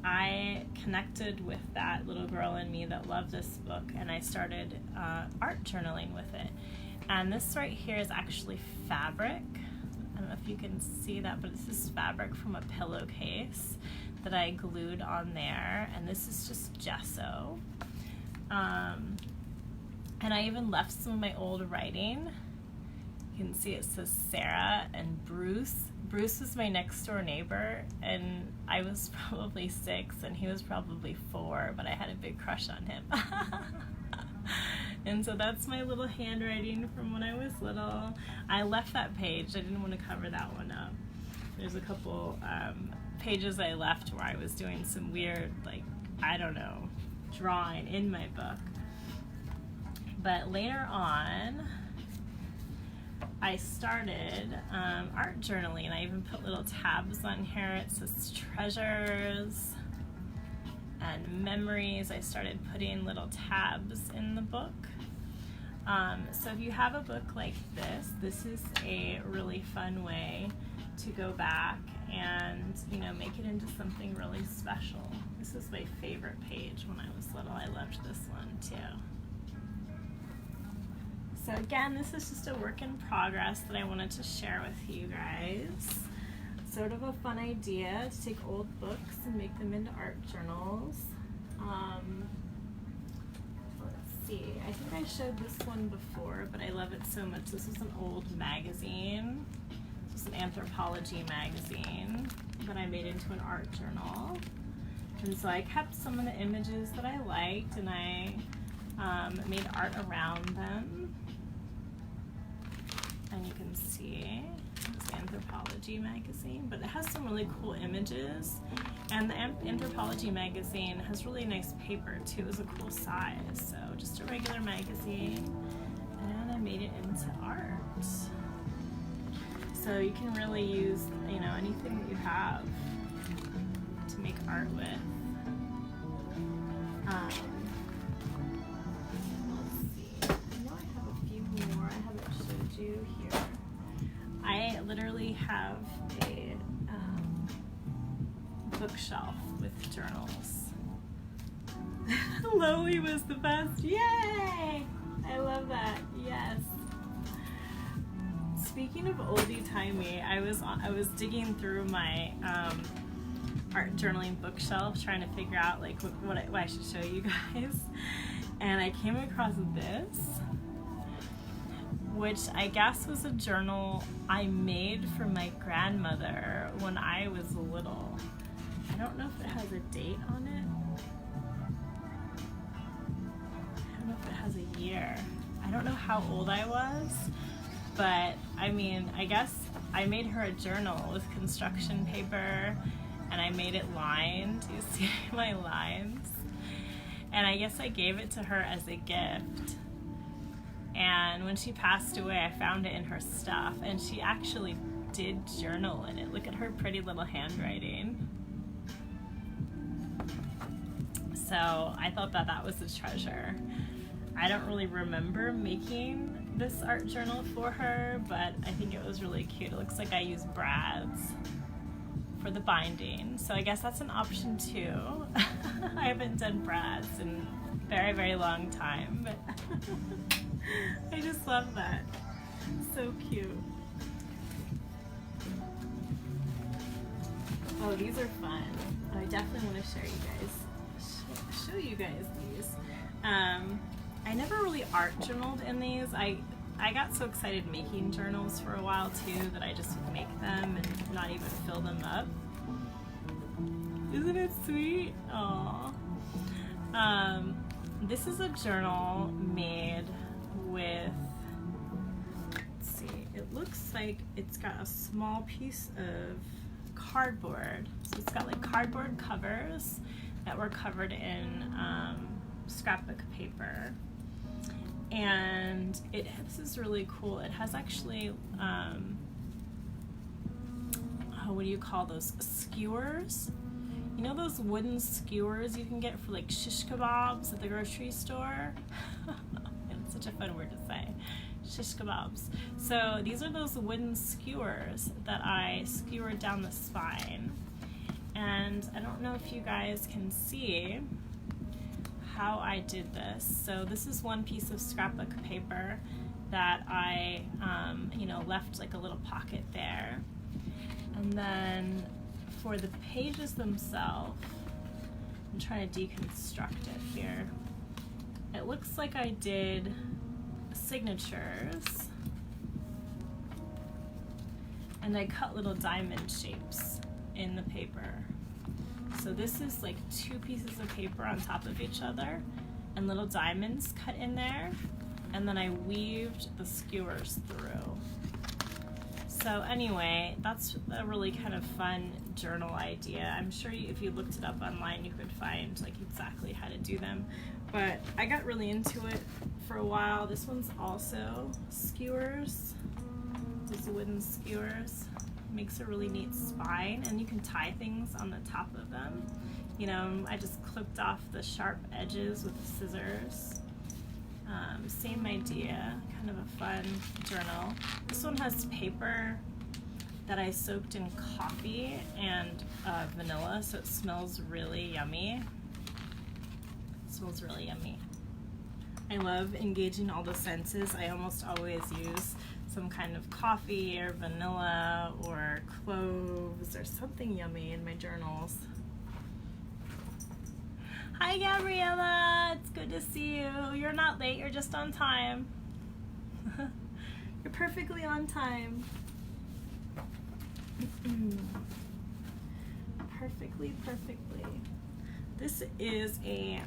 I connected with that little girl in me that loved this book, and I started art journaling with it. And this right here is actually fabric. I don't know if you can see that, but this is fabric from a pillowcase that I glued on there, and this is just gesso. And I even left some of my old writing. You can see it says Sarah and Bruce. Bruce was my next door neighbor, and I was probably 6 and he was probably 4, but I had a big crush on him. And so that's my little handwriting from when I was little. I left that page. I didn't want to cover that one up. There's a couple pages I left where I was doing some weird, like, I don't know, drawing in my book. But later on, I started art journaling. I even put little tabs on here. It says treasures and memories. I started putting little tabs in the book. So if you have a book like this is a really fun way to go back and, you know, make it into something really special. This is my favorite page when I was little. I loved this one too. So again, this is just a work in progress that I wanted to share with you guys. Sort of a fun idea to take old books and make them into art journals. Let's see, I think I showed this one before, but I love it so much. This is an old magazine. This is an anthropology magazine that I made into an art journal. And so I kept some of the images that I liked, and I made art around them. And you can see it's Anthropology magazine, but it has some really cool images. And the Anthropology magazine has really nice paper too. It was a cool size. So just a regular magazine, and I made it into art. So you can really use, you know, anything that you have to make art with. Let's see. I know I have a few more I haven't showed you here. I literally have a bookshelf with journals. Lily was the best. Yay! I love that. Yes. Speaking of oldie-timey, I was digging through my art journaling bookshelf trying to figure out like what I should show you guys, and I came across this, which I guess was a journal I made for my grandmother when I was little. I don't know if it has a date on it. I don't know if it has a year. I don't know how old I was, but I mean, I guess I made her a journal with construction paper, and I made it lined. You see my lines? And I guess I gave it to her as a gift. And when she passed away, I found it in her stuff, and she actually did journal in it. Look at her pretty little handwriting. So I thought that that was a treasure. I don't really remember making this art journal for her, but I think it was really cute. It looks like I used brads for the binding, so I guess that's an option too. I haven't done brads in a very, very long time, but I just love that. So cute. Oh, these are fun. I definitely want to show you guys these. I never really art journaled in these. I got so excited making journals for a while too that I just would make them and not even fill them up. Isn't it sweet? Aww. This is a journal made with, let's see, it looks like it's got a small piece of cardboard. So it's got like cardboard covers that were covered in scrapbook paper. And this is really cool. It has actually, what do you call those, skewers? You know those wooden skewers you can get for like shish kebabs at the grocery store? It's such a fun word to say, shish kebabs. So these are those wooden skewers that I skewered down the spine. And I don't know if you guys can see how I did this. So this is one piece of scrapbook paper that I, left like a little pocket there. And then for the pages themselves, I'm trying to deconstruct it here. It looks like I did signatures, and I cut little diamond shapes in the paper. So this is like two pieces of paper on top of each other and little diamonds cut in there, and then I weaved the skewers through. So anyway, that's a really kind of fun journal idea. I'm sure if you looked it up online, you could find like exactly how to do them. But I got really into it for a while. This one's also skewers. These wooden skewers. Makes a really neat spine, and you can tie things on the top of them. You know, I just clipped off the sharp edges with the scissors. Same idea, kind of a fun journal. This one has paper that I soaked in coffee and vanilla, so it smells really yummy. It smells really yummy. I love engaging all the senses. I almost always use some kind of coffee or vanilla or cloves or something yummy in my journals. Hi Gabriella, it's good to see you. You're not late, you're just on time. You're perfectly on time. perfectly. This is a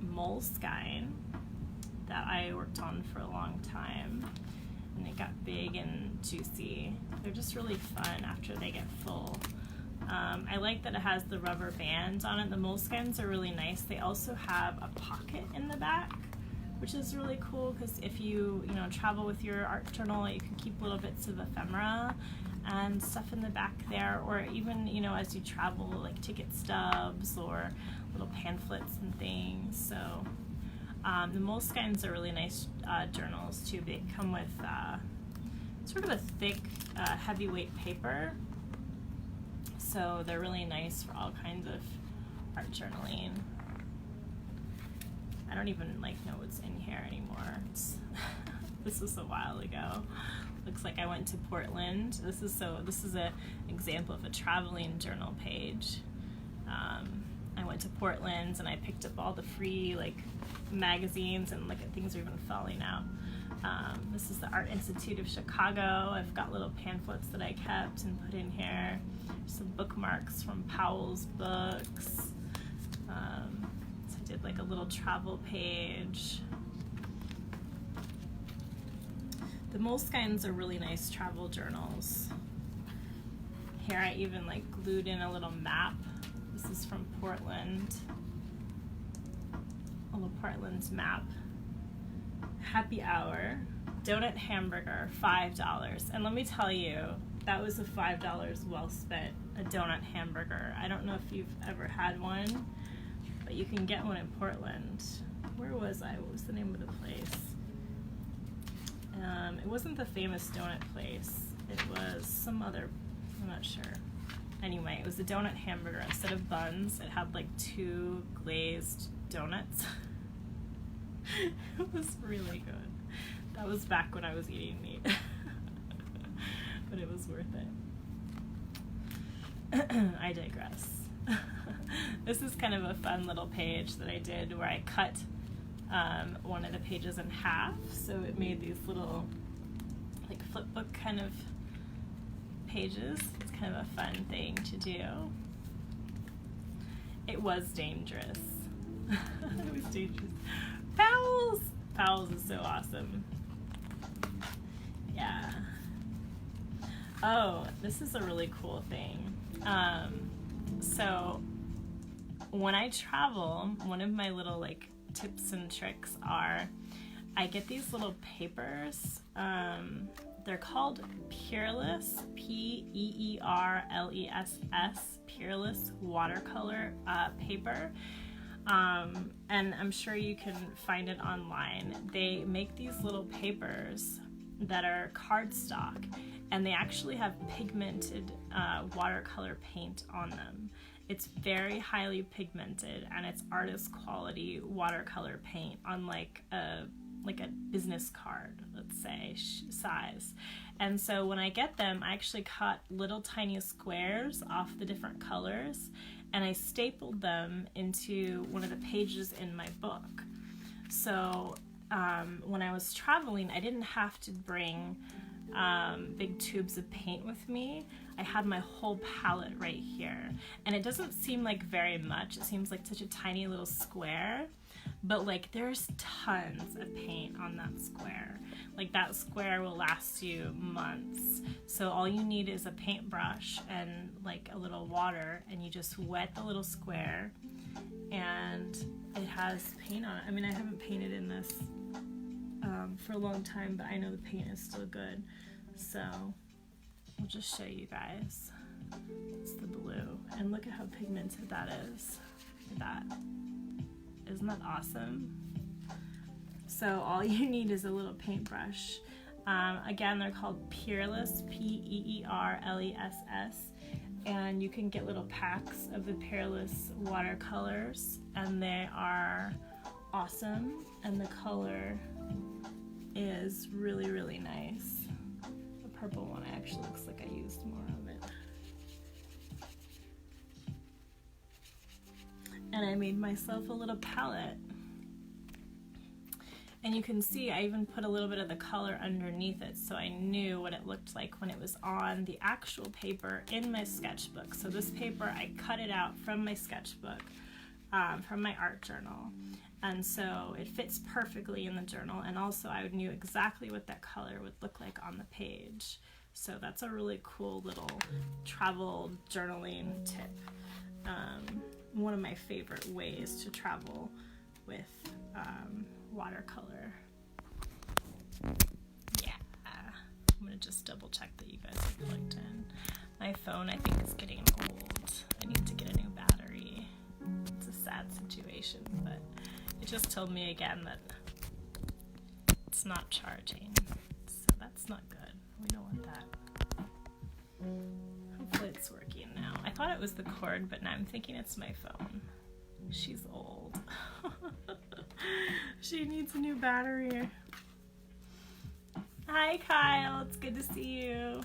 moleskine that I worked on for a long time, and it got big and juicy. They're just really fun after they get full. I like that it has the rubber bands on it. The moleskines are really nice. They also have a pocket in the back, which is really cool because if you travel with your art journal, you can keep little bits of ephemera and stuff in the back there, or even as you travel, like ticket stubs or little pamphlets and things. So the moleskines are really nice journals too. They come with sort of a thick, heavyweight paper, so they're really nice for all kinds of art journaling. I don't even know what's in here anymore. This was a while ago. Looks like I went to Portland. This is an example of a traveling journal page. I went to Portland and I picked up all the free magazines, and look at things are even falling out. This is the Art Institute of Chicago. I've got little pamphlets that I kept and put in here. Some bookmarks from Powell's books. So I did a little travel page. The moleskines are really nice travel journals. Here I even glued in a little map. This is from Portland. A little Portland map. Happy hour, donut hamburger, $5. And let me tell you, that was a $5 well spent, a donut hamburger. I don't know if you've ever had one, but you can get one in Portland. Where was I? What was the name of the place? It wasn't the famous donut place. It was some other, I'm not sure. Anyway, it was a donut hamburger. Instead of buns, it had 2 glazed donuts. It was really good. That was back when I was eating meat. But it was worth it. I digress. This is kind of a fun little page that I did where I cut one of the pages in half, so it made these little flip book kind of pages. It's kind of a fun thing to do. It was dangerous. It was dangerous. Powell's! Powell's is so awesome. Yeah. Oh, this is a really cool thing. So when I travel, one of my little tips and tricks are I get these little papers. They're called Peerless, Peerless, Peerless watercolor paper. And I'm sure you can find it online. They make these little papers that are cardstock, and they actually have pigmented watercolor paint on them. It's very highly pigmented, and it's artist quality watercolor paint on a business card, let's say, size. And so when I get them, I actually cut little tiny squares off the different colors, and I stapled them into one of the pages in my book. So when I was traveling, I didn't have to bring big tubes of paint with me. I had my whole palette right here, and it doesn't seem like very much. It seems like such a tiny little square, but there's tons of paint on that square. That square will last you months. So all you need is a paintbrush and a little water, and you just wet the little square, and it has paint on it. I mean, I haven't painted in this for a long time, but I know the paint is still good. So I'll just show you guys. It's the blue, and look at how pigmented that is. Look at that. Isn't that awesome? So all you need is a little paintbrush. Again, they're called Peerless, Peerless, and you can get little packs of the Peerless watercolors, and they are awesome, and the color is really, really nice. The purple one actually looks like I used more of it. And I made myself a little palette. And you can see I even put a little bit of the color underneath it, so I knew what it looked like when it was on the actual paper in my sketchbook. So this paper, I cut it out from my sketchbook. from my art journal. And so it fits perfectly in the journal, and also I knew exactly what that color would look like on the page. So that's a really cool little travel journaling tip. One of my favorite ways to travel with watercolor. Yeah, I'm gonna just double check that you guys are plugged in. My phone, I think, is getting old. I need to get a new battery. It's a sad situation, but it just told me again that it's not charging, so that's not good. We don't want that. Hopefully it's working now. I thought it was the cord, but now I'm thinking it's my phone. She's old. She needs a new battery. Hi, Kyle. It's good to see you.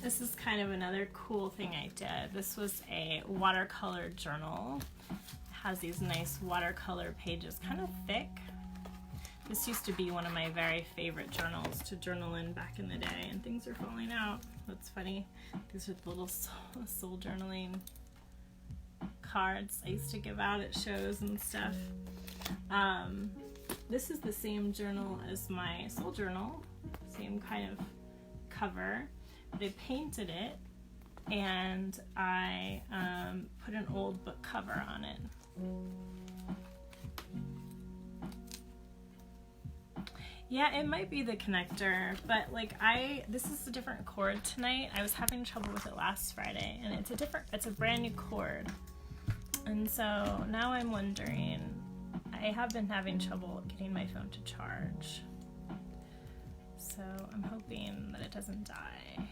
This is kind of another cool thing I did. This was a watercolor journal. It has these nice watercolor pages, kind of thick. This used to be one of my very favorite journals to journal in back in the day, and things are falling out. That's funny. These are the little soul journaling cards I used to give out at shows and stuff. This is the same journal as my soul journal, same kind of cover. But I painted it, and I put an old book cover on it. Yeah, it might be the connector, but this is a different cord tonight. I was having trouble with it last Friday, and it's a brand new cord. And so now I'm wondering, I have been having trouble getting my phone to charge. So I'm hoping that it doesn't die.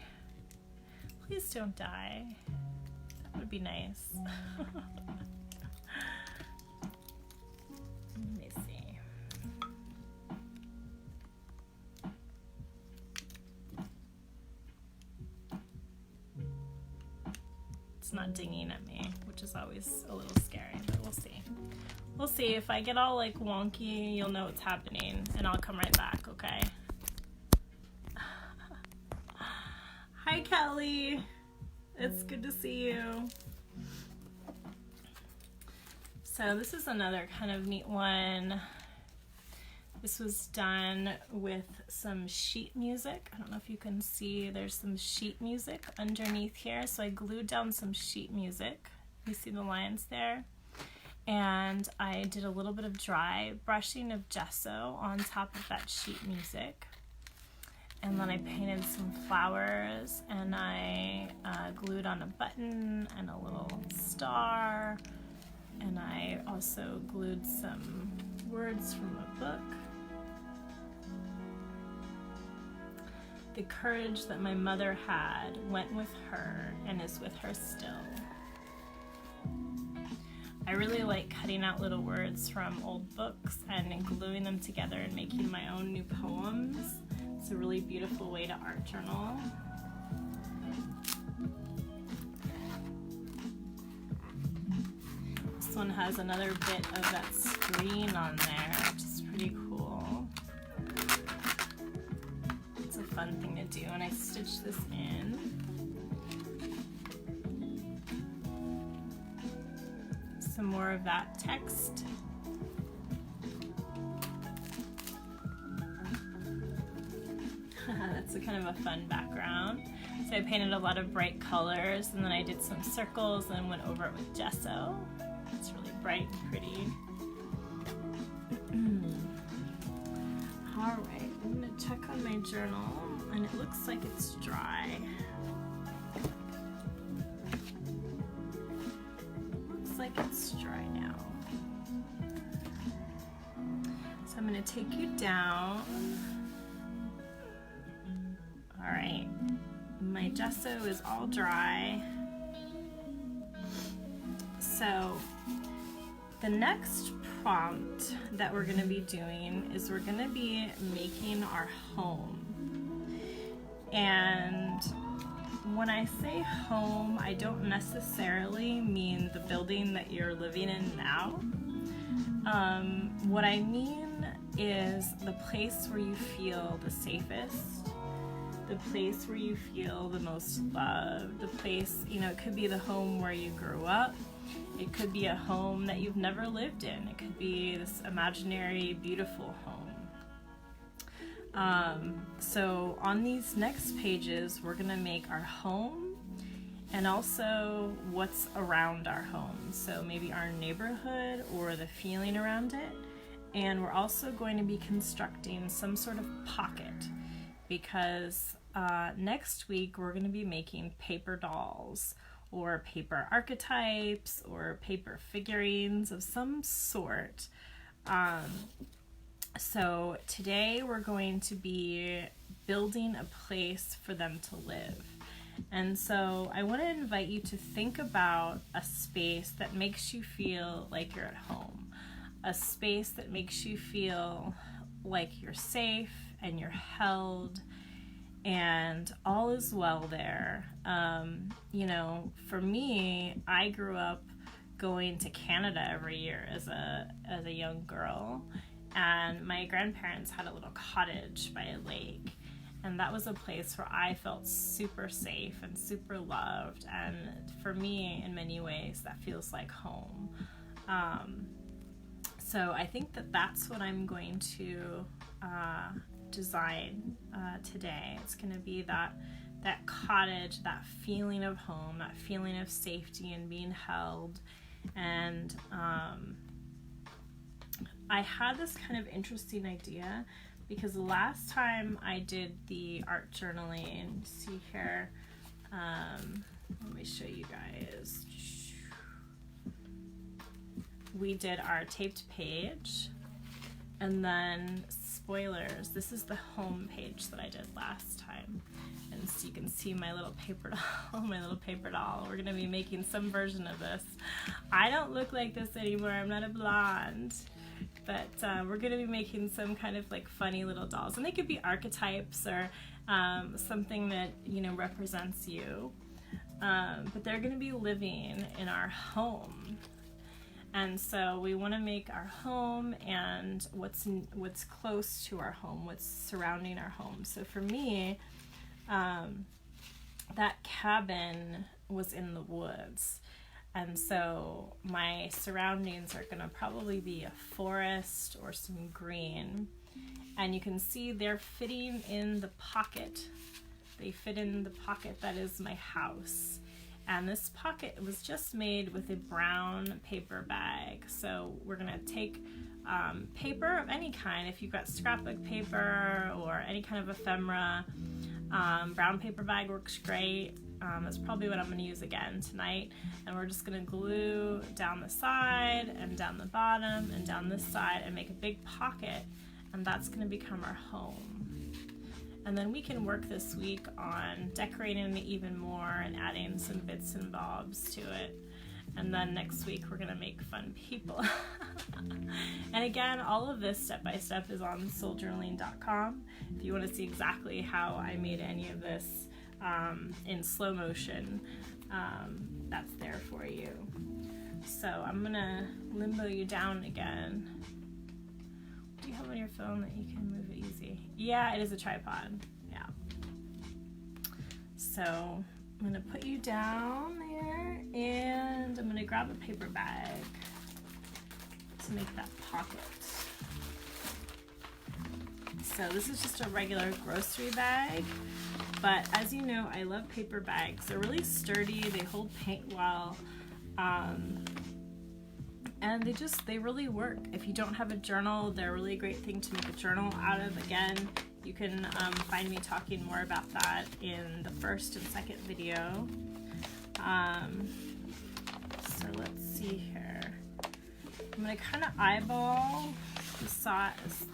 Please don't die. That would be nice. Let me see. It's not dinging at me, which is always a little scary, but we'll see. We'll see. If I get all wonky, you'll know what's happening, and I'll come right back, okay? Hi, Kelly. It's good to see you. So this is another kind of neat one. This was done with some sheet music. I don't know if you can see, there's some sheet music underneath here. So I glued down some sheet music. You see the lines there? And I did a little bit of dry brushing of gesso on top of that sheet music. And then I painted some flowers, and I glued on a button and a little star, and I also glued some words from a book. The courage that my mother had went with her and is with her still. I really like cutting out little words from old books and gluing them together and making my own new poems. It's a really beautiful way to art journal. This one has another bit of that screen on there, which is pretty cool. It's a fun thing to do, and I stitched this in. Some more of that text. That's a kind of a fun background. So I painted a lot of bright colors, and then I did some circles and went over it with gesso. It's really bright and pretty. Alright, I'm going to check on my journal, and it looks like it's dry. Looks like it's dry now. So I'm going to take you down. Alright, my gesso is all dry. So the next prompt that we're going to be doing is we're going to be making our home. And when I say home, I don't necessarily mean the building that you're living in now. What I mean is the place where you feel the safest, the place where you feel the most loved, the place, you know, it could be the home where you grew up. It could be a home that you've never lived in. It could be this imaginary, beautiful home. So on these next pages, we're gonna make our home and also what's around our home. So maybe our neighborhood or the feeling around it. And we're also going to be constructing some sort of pocket, because next week we're going to be making paper dolls or paper archetypes or paper figurines of some sort. So today we're going to be building a place for them to live. And so I want to invite you to think about a space that makes you feel like you're at home, a space that makes you feel like you're safe and you're held and all is well there. You know, for me, I grew up going to Canada every year as a young girl, and my grandparents had a little cottage by a lake, and that was a place where I felt super safe and super loved, and for me, in many ways, that feels like home. So I think that that's what I'm going to design today. It's going to be that cottage, that feeling of home, that feeling of safety and being held. And I had this kind of interesting idea because the last time I did the art journaling, see here, let me show you guys. We did our taped page, and then spoilers, this is the home page that I did last time. And so you can see my little paper doll, We're gonna be making some version of this. I don't look like this anymore, I'm not a blonde. But we're gonna be making some kind of like funny little dolls. And they could be archetypes or something that, you know, represents you. But they're gonna be living in our home. And so we want to make our home and what's close to our home, what's surrounding our home. So for me, that cabin was in the woods. And so my surroundings are going to probably be a forest or some green. And you can see they're fitting in the pocket. They fit in the pocket that is my house. And this pocket was just made with a brown paper bag. So we're gonna take paper of any kind. If you've got scrapbook paper or any kind of ephemera, brown paper bag works great. That's probably what I'm gonna use again tonight. And we're just gonna glue down the side and down the bottom and down this side and make a big pocket. And that's gonna become our home. And then we can work this week on decorating it even more and adding some bits and bobs to it. And then next week we're gonna make fun people. And again, all of this step by step is on souljournaling.com. If you want to see exactly how I made any of this in slow motion, that's there for you. So I'm gonna limbo you down again. Do you have on your phone that you can move it easy? Yeah, it is a tripod. Yeah. So I'm gonna put you down there, and I'm gonna grab a paper bag to make that pocket. So this is just a regular grocery bag, but as you know, I love paper bags. They're really sturdy, they hold paint well, and they really work. If you don't have a journal, they're a really great thing to make a journal out of. Again, you can find me talking more about that in the first and second video. So let's see here. I'm gonna kind of eyeball the size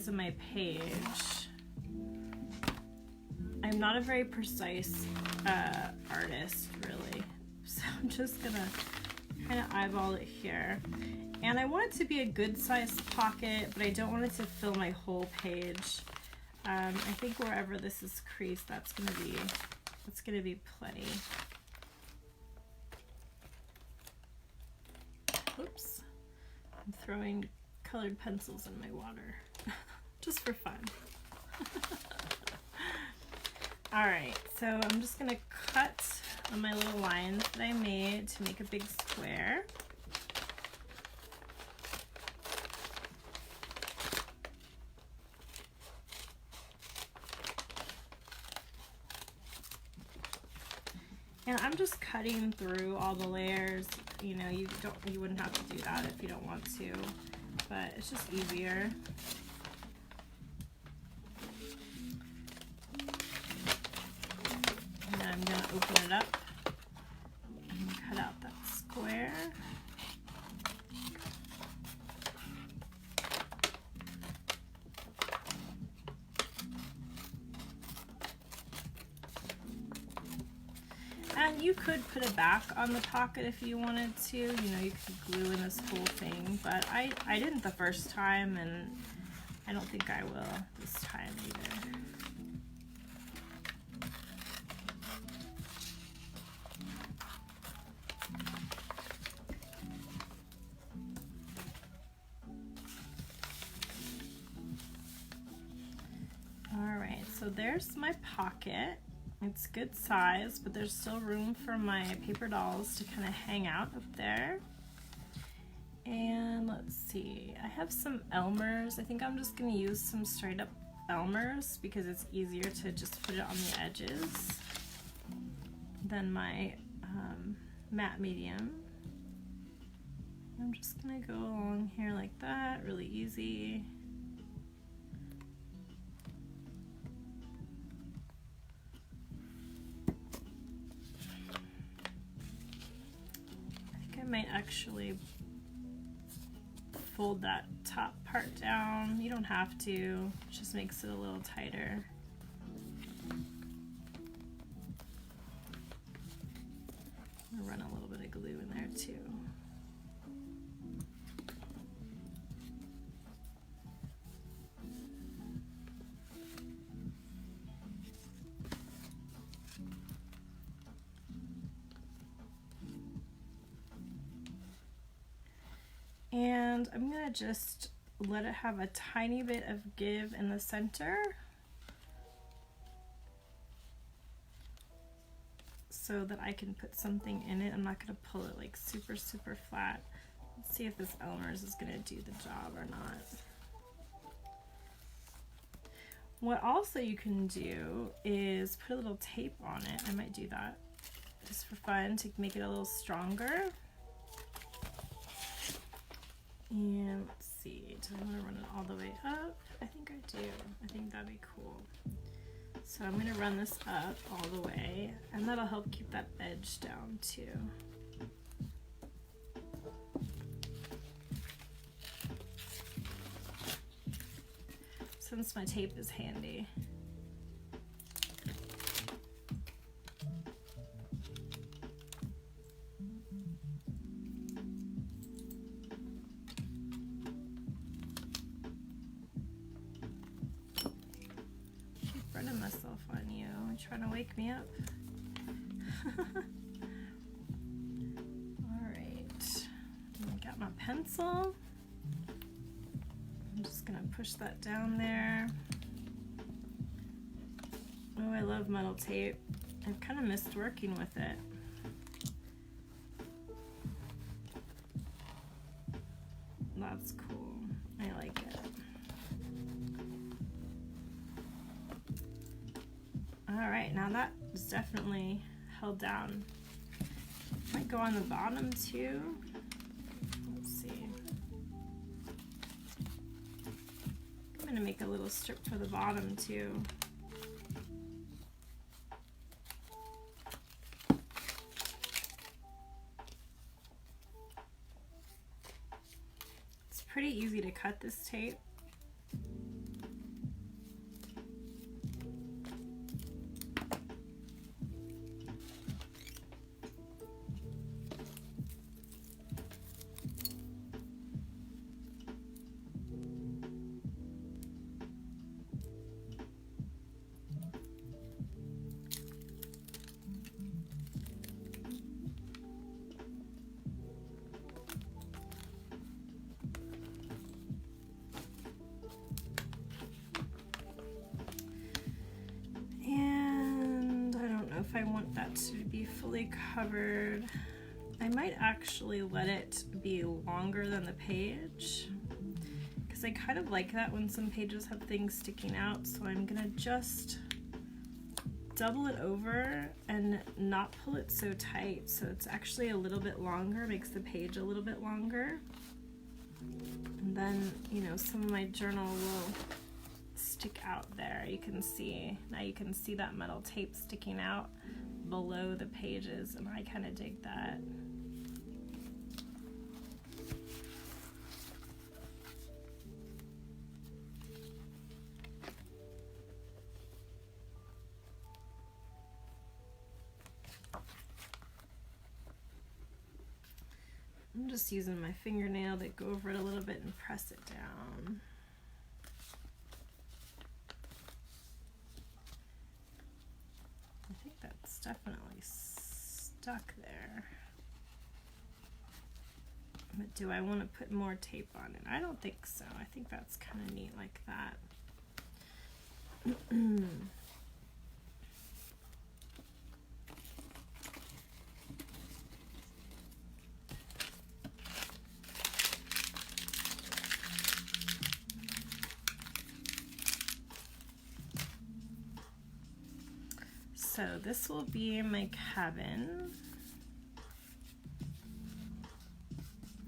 of my page. I'm not a very precise artist, really, so I'm just gonna kind of eyeball it here. And I want it to be a good sized pocket, but I don't want it to fill my whole page. I think wherever this is creased, that's gonna be plenty. Oops, I'm throwing colored pencils in my water, just for fun. Alright, so I'm just going to cut on my little lines that I made to make a big square. And I'm just cutting through all the layers. You know, you wouldn't have to do that if you don't want to, but it's just easier. And then I'm gonna open it up and cut out that square. And you could put it back on the pocket if you wanted to. You know, you could glue in this whole thing, but I didn't the first time, and I don't think I will this time either. All right, so there's my pocket. It's good size, but there's still room for my paper dolls to kind of hang out up there. And let's see, I have some Elmers. I think I'm just going to use some straight up Elmers because it's easier to just put it on the edges than my matte medium. I'm just going to go along here like that, really easy. I might actually fold that top part down. You don't have to, it just makes it a little tighter. I'll run a little bit of glue in there too. And I'm gonna just let it have a tiny bit of give in the center so that I can put something in it. I'm not gonna pull it like super flat. Let's see if this Elmer's is gonna do the job or not. What also you can do is put a little tape on it. I might do that just for fun to make it a little stronger. And let's see, do I want to run it all the way up? I think I do. I think that'd be cool. So I'm going to run this up all the way, and that'll help keep that edge down too. Since my tape is handy. Myself on you. Are you trying to wake me up? Alright. Got my pencil. I'm just gonna push that down there. Oh, I love metal tape. I've kind of missed working with it. That's cool. I like it. All right, now that is definitely held down. Might go on the bottom too. Let's see. I'm gonna make a little strip for the bottom too. It's pretty easy to cut this tape. if I want that to be fully covered. I might actually let it be longer than the page, because I kind of like that when some pages have things sticking out. So I'm gonna just double it over and not pull it so tight, so it's actually a little bit longer, makes the page a little bit longer. And then, you know, some of my journal will stick out there. You can see, now you can see that metal tape sticking out below the pages, and I kind of dig that. I'm just using my fingernail to go over it a little bit and press it down. I think that's definitely stuck there. But do I want to put more tape on it? I don't think so. I think that's kind of neat like that. So this will be my cabin.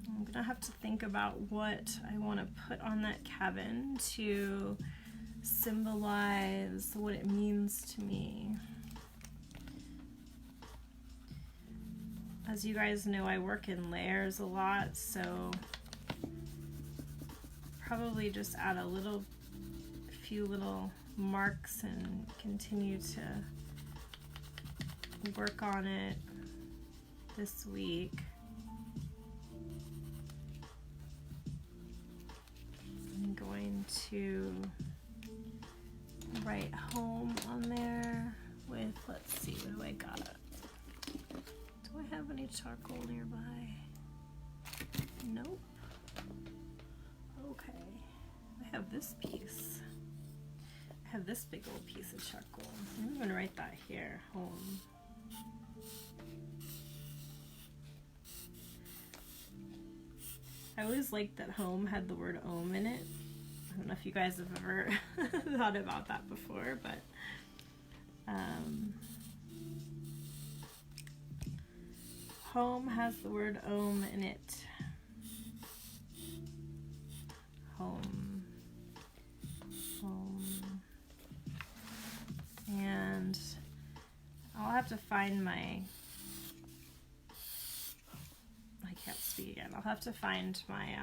I'm gonna have to think about what I want to put on that cabin to symbolize what it means to me. As you guys know, I work in layers a lot, so probably just add a few little marks and continue to work on it this week. I'm going to write home on there with, let's see, what do I got? Do I have any charcoal nearby? Nope. Okay. I have this piece. I have this big old piece of charcoal. I'm going to write that here, home. I always liked that home had the word ohm in it. I don't know if you guys have ever thought about that before, but home has the word ohm in it. Home. Home. And I'll have to find my, I can't speak again. I'll have to find my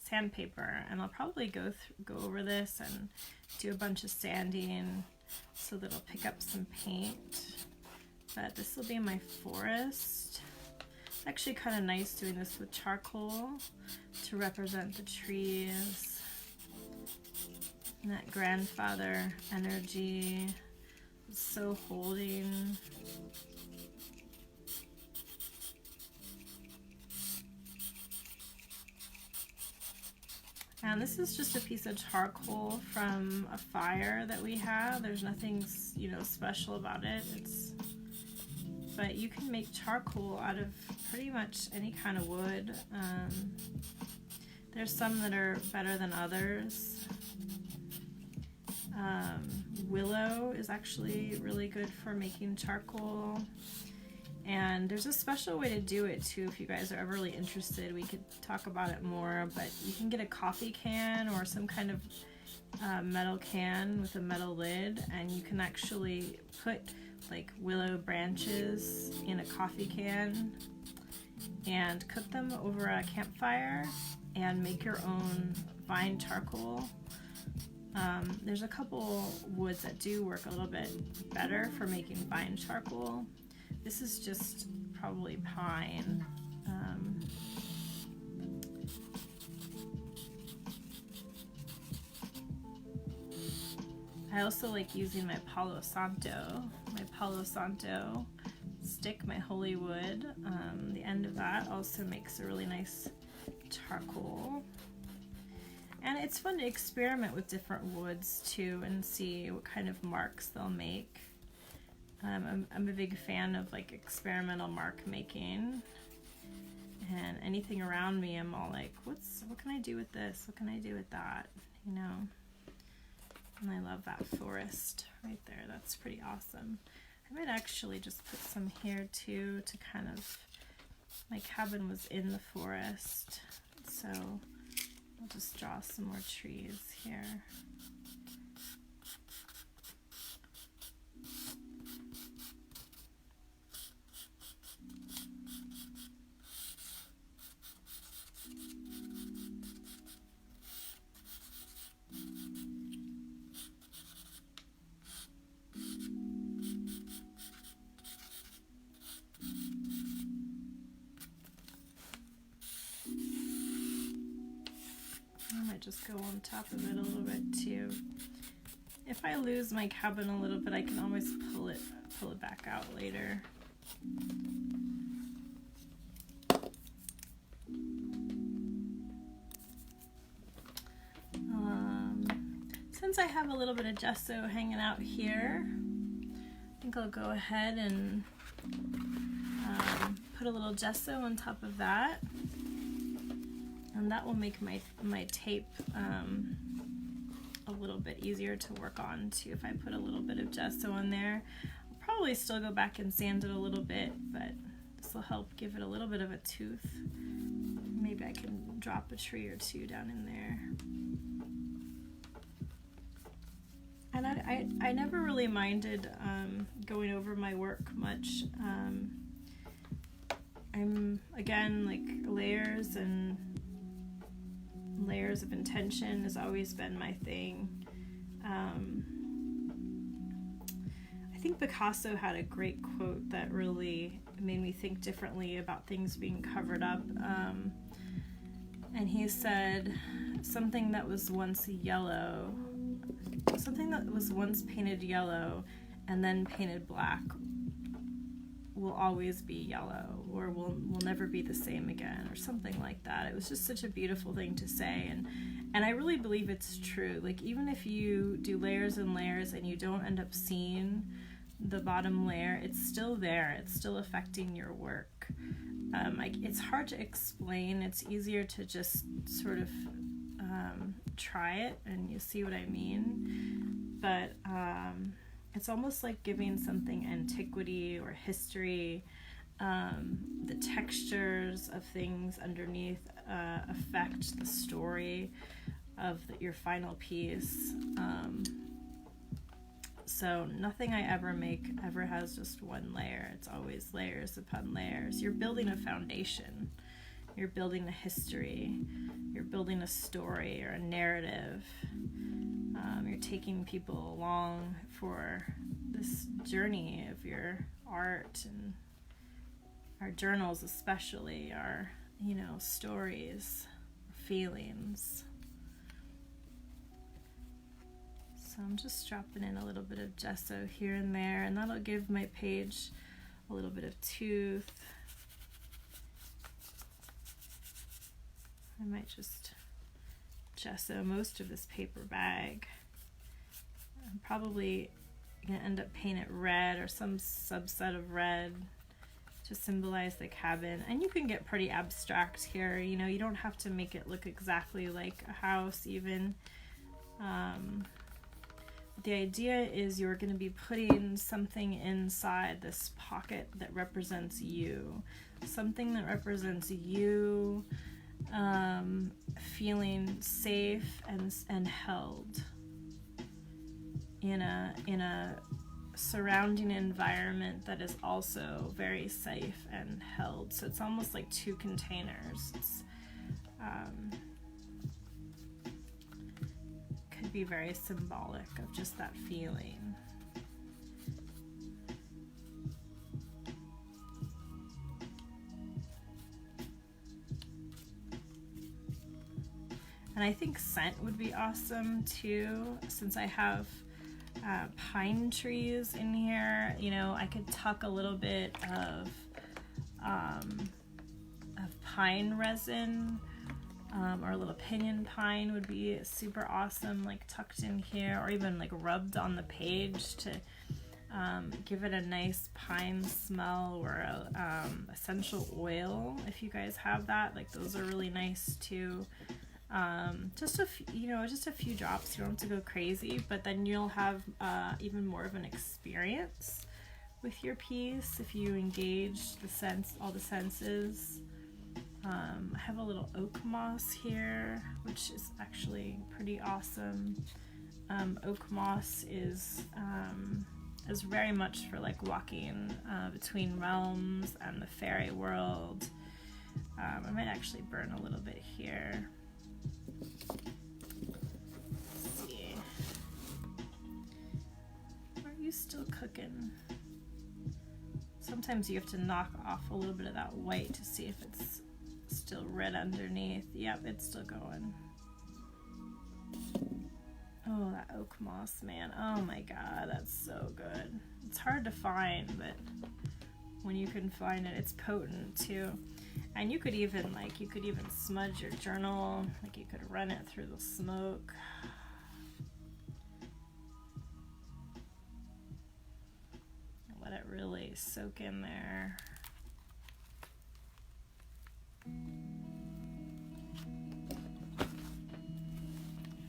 sandpaper, and I'll probably go over this and do a bunch of sanding so that it'll pick up some paint. But this will be my forest. It's actually kind of nice doing this with charcoal to represent the trees and that grandfather energy. It's so holding. And this is just a piece of charcoal from a fire that we have. There's nothing, you know, special about it. But you can make charcoal out of pretty much any kind of wood. There's some that are better than others. Willow is actually really good for making charcoal. And there's a special way to do it too. If you guys are ever really interested, we could talk about it more, but you can get a coffee can or some kind of metal can with a metal lid, and you can actually put like willow branches in a coffee can and cook them over a campfire and make your own vine charcoal. There's a couple woods that do work a little bit better for making vine charcoal. This is just probably pine. I also like using my Palo Santo stick, my holy wood. The end of that also makes a really nice charcoal. And it's fun to experiment with different woods too and see what kind of marks they'll make. I'm a big fan of like experimental mark making, and anything around me, I'm all like, what can I do with this? What can I do with that? You know? And I love that forest right there. That's pretty awesome. I might actually just put some here too to kind of, my cabin was in the forest, so I'll just draw some more trees here. Just go on top of it a little bit too. If I lose my cabin a little bit, I can always pull it back out later. Since I have a little bit of gesso hanging out here, I think I'll go ahead and put a little gesso on top of that. And that will make my tape a little bit easier to work on too if I put a little bit of gesso on there. I'll probably still go back and sand it a little bit, but this will help give it a little bit of a tooth. Maybe I can drop a tree or two down in there. And I never really minded going over my work much. I'm, again, like layers of intention has always been my thing. I think Picasso had a great quote that really made me think differently about things being covered up. And he said, something that was once yellow, something that was once painted yellow and then painted black will always be yellow, or will never be the same again, or something like that. It was just such a beautiful thing to say, and I really believe it's true. Like, even if you do layers and layers and you don't end up seeing the bottom layer, it's still there. It's still affecting your work. It's hard to explain. It's easier to just sort of try it and you see what I mean. But it's almost like giving something antiquity or history. The textures of things underneath affect the story of your final piece. So nothing I ever make ever has just one layer. It's always layers upon layers. You're building a foundation. You're building a history. You're building a story or a narrative. You're taking people along for this journey of your art, and our journals especially are, stories, feelings. So I'm just dropping in a little bit of gesso here and there, and that'll give my page a little bit of tooth. I might just gesso most of this paper bag. I'm probably going to end up painting it red or some subset of red to symbolize the cabin. And you can get pretty abstract here. You don't have to make it look exactly like a house even. The idea is you're going to be putting something inside this pocket that represents you. Something that represents you feeling safe and held in a surrounding environment that is also very safe and held. So it's almost like two containers. It's could be very symbolic of just that feeling. And I think scent would be awesome too, since I have pine trees in here. I could tuck a little bit of pine resin, or a little pinyon pine would be super awesome, like tucked in here, or even like rubbed on the page to give it a nice pine smell, or essential oil if you guys have that. Like those are really nice too. Just a few drops. You don't have to go crazy, but then you'll have even more of an experience with your piece if you engage all the senses. I have a little oak moss here, which is actually pretty awesome. Oak moss is very much for like walking between realms and the fairy world. I might actually burn a little bit here. Let's see. Are you still cooking? Sometimes you have to knock off a little bit of that white to see if it's still red underneath. Yep, it's still going. Oh, that oak moss, man. Oh my god, that's so good. It's hard to find, but when you can find it, it's potent too. And you could even smudge your journal. Like you could run it through the smoke. Let it really soak in there.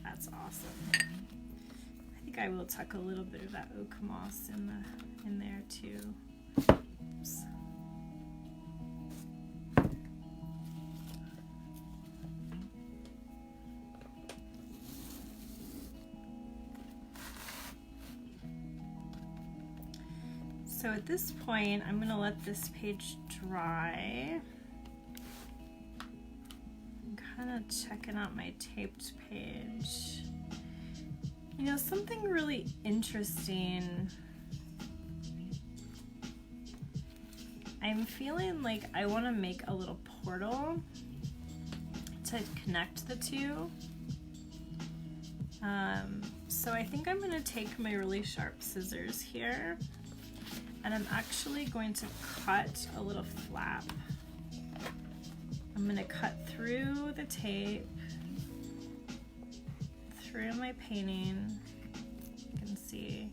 That's awesome. I think I will tuck a little bit of that oak moss in there too. Oops. So at this point, I'm going to let this page dry. I'm kind of checking out my taped page. You know, something really interesting. I'm feeling like I want to make a little portal to connect the two. So I think I'm going to take my really sharp scissors here, and I'm actually going to cut a little flap. I'm going to cut through the tape, through my painting. You can see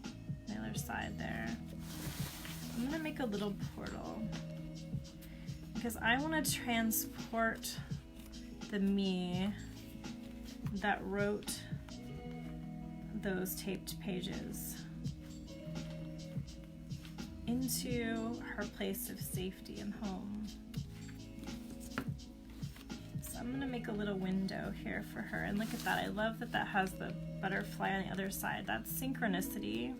the other side there. I'm going to make a little portal because I want to transport the me that wrote those taped pages into her place of safety and home. So I'm gonna make a little window here for her, and look at that. I love that that has the butterfly on the other side. That's synchronicity.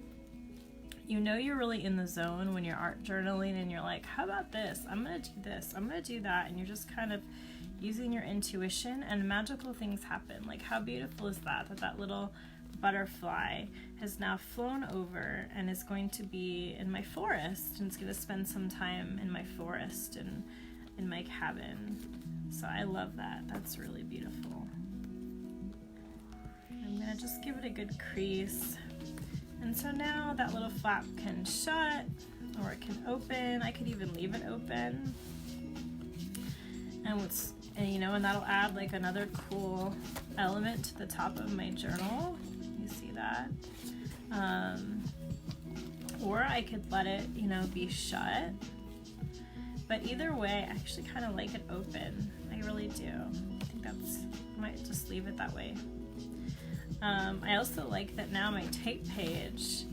You know you're really in the zone when you're art journaling and you're like, how about this? I'm gonna do this, I'm gonna do that, and you're just kind of using your intuition and magical things happen. Like how beautiful is that, that little butterfly has now flown over and is going to be in my forest, and it's going to spend some time in my forest and in my cabin. So I love that. That's really beautiful. I'm going to just give it a good crease. And so now that little flap can shut or it can open. I could even leave it open. And that'll add like another cool element to the top of my journal. You see that? Or I could let it, be shut. But either way, I actually kind of like it open. I really do. I think I might just leave it that way. I also like that now my tape page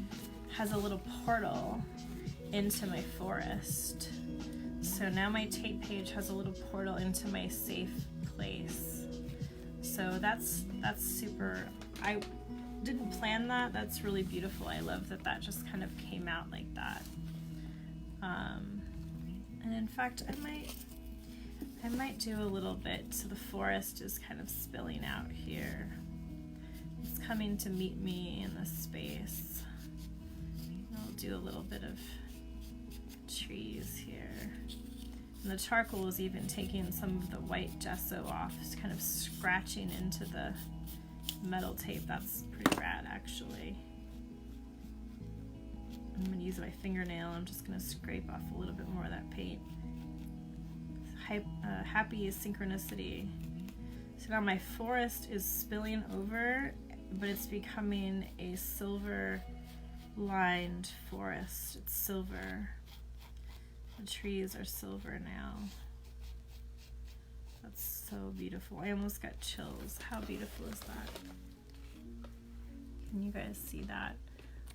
has a little portal into my forest. So now my tape page has a little portal into my safe place. So that's super. I didn't plan that. That's really beautiful. I love that that just kind of came out like that. And in fact, I might do a little bit so the forest is kind of spilling out here. It's coming to meet me in this space. I'll do a little bit of trees here. And the charcoal is even taking some of the white gesso off. It's kind of scratching into the metal tape. That's pretty rad, actually. I'm going to use my fingernail. I'm just going to scrape off a little bit more of that paint. Happy is synchronicity. So now my forest is spilling over, but it's becoming a silver lined forest. It's silver. The trees are silver now. That's so beautiful. I almost got chills. How beautiful is that? Can you guys see that?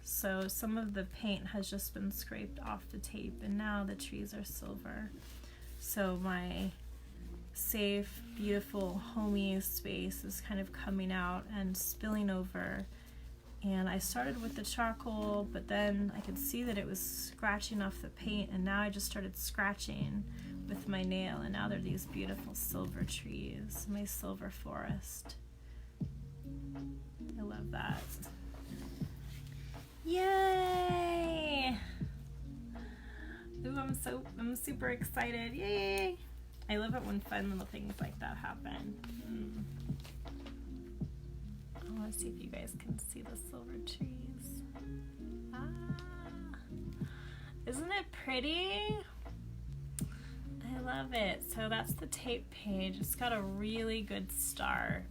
So some of the paint has just been scraped off the tape, and now the trees are silver. So my safe, beautiful, homey space is kind of coming out and spilling over. And I started with the charcoal, but then I could see that it was scratching off the paint, and now I just started scratching with my nail, and now they're these beautiful silver trees, my silver forest. I love that. Yay! Ooh, I'm super excited. Yay! I love it when fun little things like that happen. I want to see if you guys can see the silver trees. Isn't it pretty? I love it. So that's the tape page. It's got a really good start.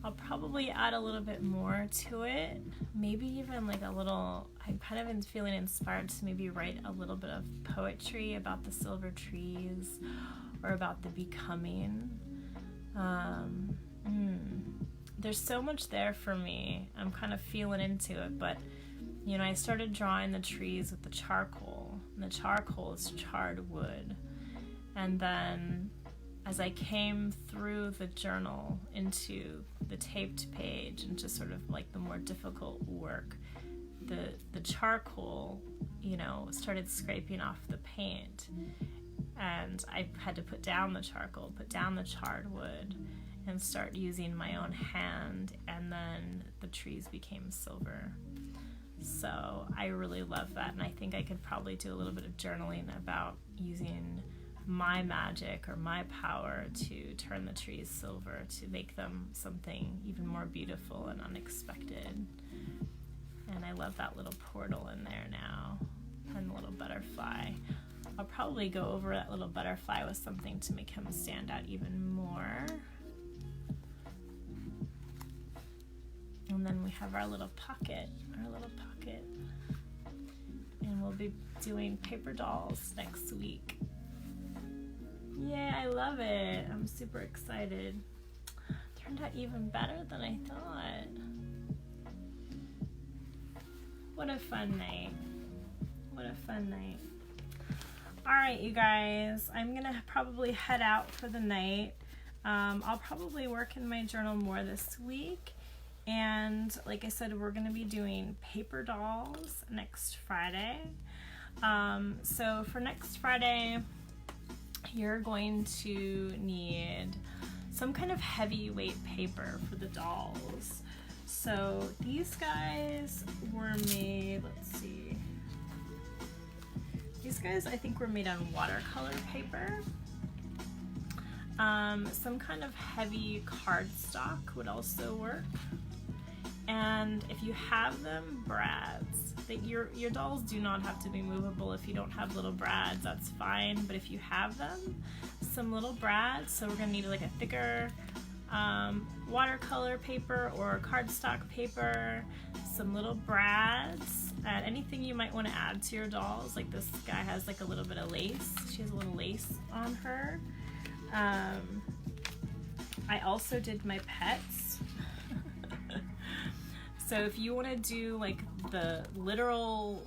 I'll probably add a little bit more to it. Maybe even like a little, I'm kind of feeling inspired to maybe write a little bit of poetry about the silver trees or about the becoming. There's so much there for me. I'm kind of feeling into it, but you know, I started drawing the trees with the charcoal, and the charcoal is charred wood. And then as I came through the journal into the taped page, into sort of like the more difficult work, the charcoal, you know, started scraping off the paint, and I had to put down the charcoal, put down the charred wood, and start using my own hand, and then the trees became silver. So I really love that, and I think I could probably do a little bit of journaling about using my magic or my power to turn the trees silver, to make them something even more beautiful and unexpected. And I love that little portal in there now, and the little butterfly. I'll probably go over that little butterfly with something to make him stand out even more. And then we have our little pocket, and we'll be doing paper dolls next week. Yeah, I love it. I'm super excited. Turned out even better than I thought. What a fun night. What a fun night. All right, you guys, I'm gonna probably head out for the night. I'll probably work in my journal more this week. And like I said, we're gonna be doing paper dolls next Friday. So for next Friday, you're going to need some kind of heavyweight paper for the dolls. So these guys were made, let's see. These guys I think were made on watercolor paper. Some kind of heavy cardstock would also work. And if you have them, brads. Your dolls do not have to be movable. If you don't have little brads, that's fine. But if you have them, some little brads. So we're gonna need like a thicker watercolor paper or cardstock paper, some little brads, and anything you might want to add to your dolls. Like this guy has like a little bit of lace. She has a little lace on her. I also did my pets. So if you want to do like the literal,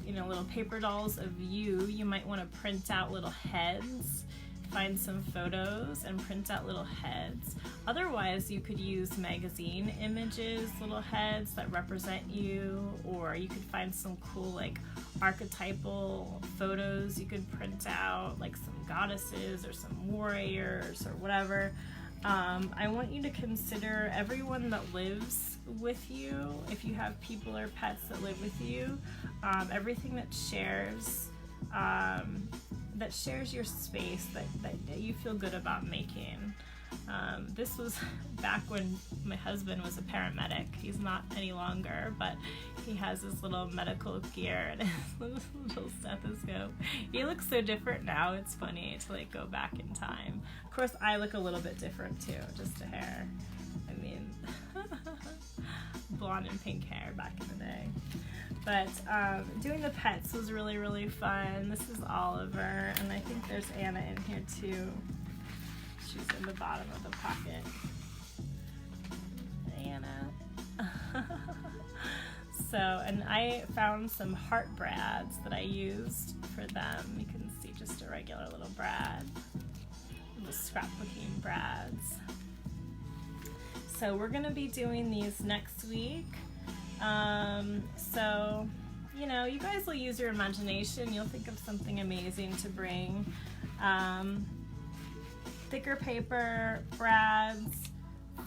little paper dolls of you might want to print out little heads, find some photos and print out little heads. Otherwise, you could use magazine images, little heads that represent you, or you could find some cool like archetypal photos you could print out, like some goddesses or some warriors or whatever. I want you to consider everyone that lives with you, if you have people or pets that live with you, everything that shares your space that you feel good about making. This was back when my husband was a paramedic. He's not any longer, but he has his little medical gear and his little stethoscope. He looks so different now, it's funny to like go back in time. Of course, I look a little bit different too, just a hair. I mean, blonde and pink hair back in the day. But doing the pets was really, really fun. This is Oliver, and I think there's Anna in here too. She's in the bottom of the pocket. Anna. So, and I found some heart brads that I used for them. You can see just a regular little brad, little scrapbooking brads. So we're gonna be doing these next week. So, you know, you guys will use your imagination. You'll think of something amazing to bring. Thicker paper, brads,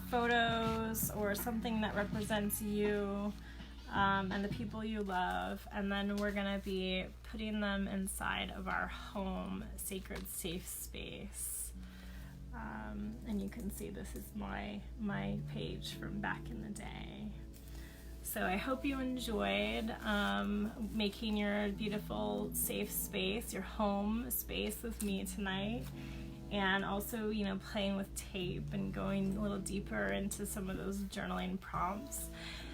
photos, or something that represents you and the people you love. And then we're gonna be putting them inside of our home sacred safe space. And you can see this is my page from back in the day. So I hope you enjoyed making your beautiful safe space, your home space with me tonight. And also, you know, playing with tape and going a little deeper into some of those journaling prompts.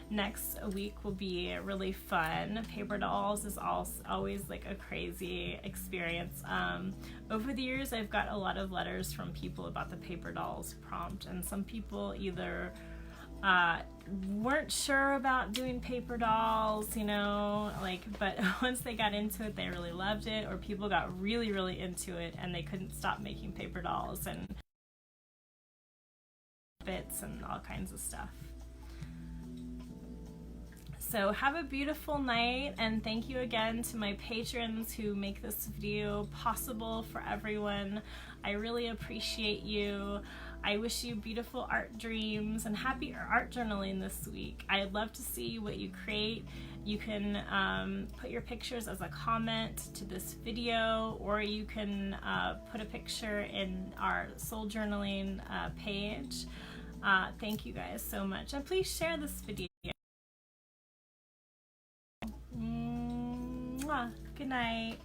Next week will be really fun. Paper dolls is always like a crazy experience. Over the years, I've got a lot of letters from people about the paper dolls prompt, and some people either weren't sure about doing paper dolls, you know, like, but once they got into it, they really loved it, or people got really, really into it and they couldn't stop making paper dolls and bits and all kinds of stuff. So have a beautiful night, and thank you again to my patrons who make this video possible for everyone. I really appreciate you. I wish you beautiful art dreams and happy art journaling this week. I'd love to see what you create. You can put your pictures as a comment to this video, or you can put a picture in our soul journaling page. Thank you guys so much, and please share this video. Good night.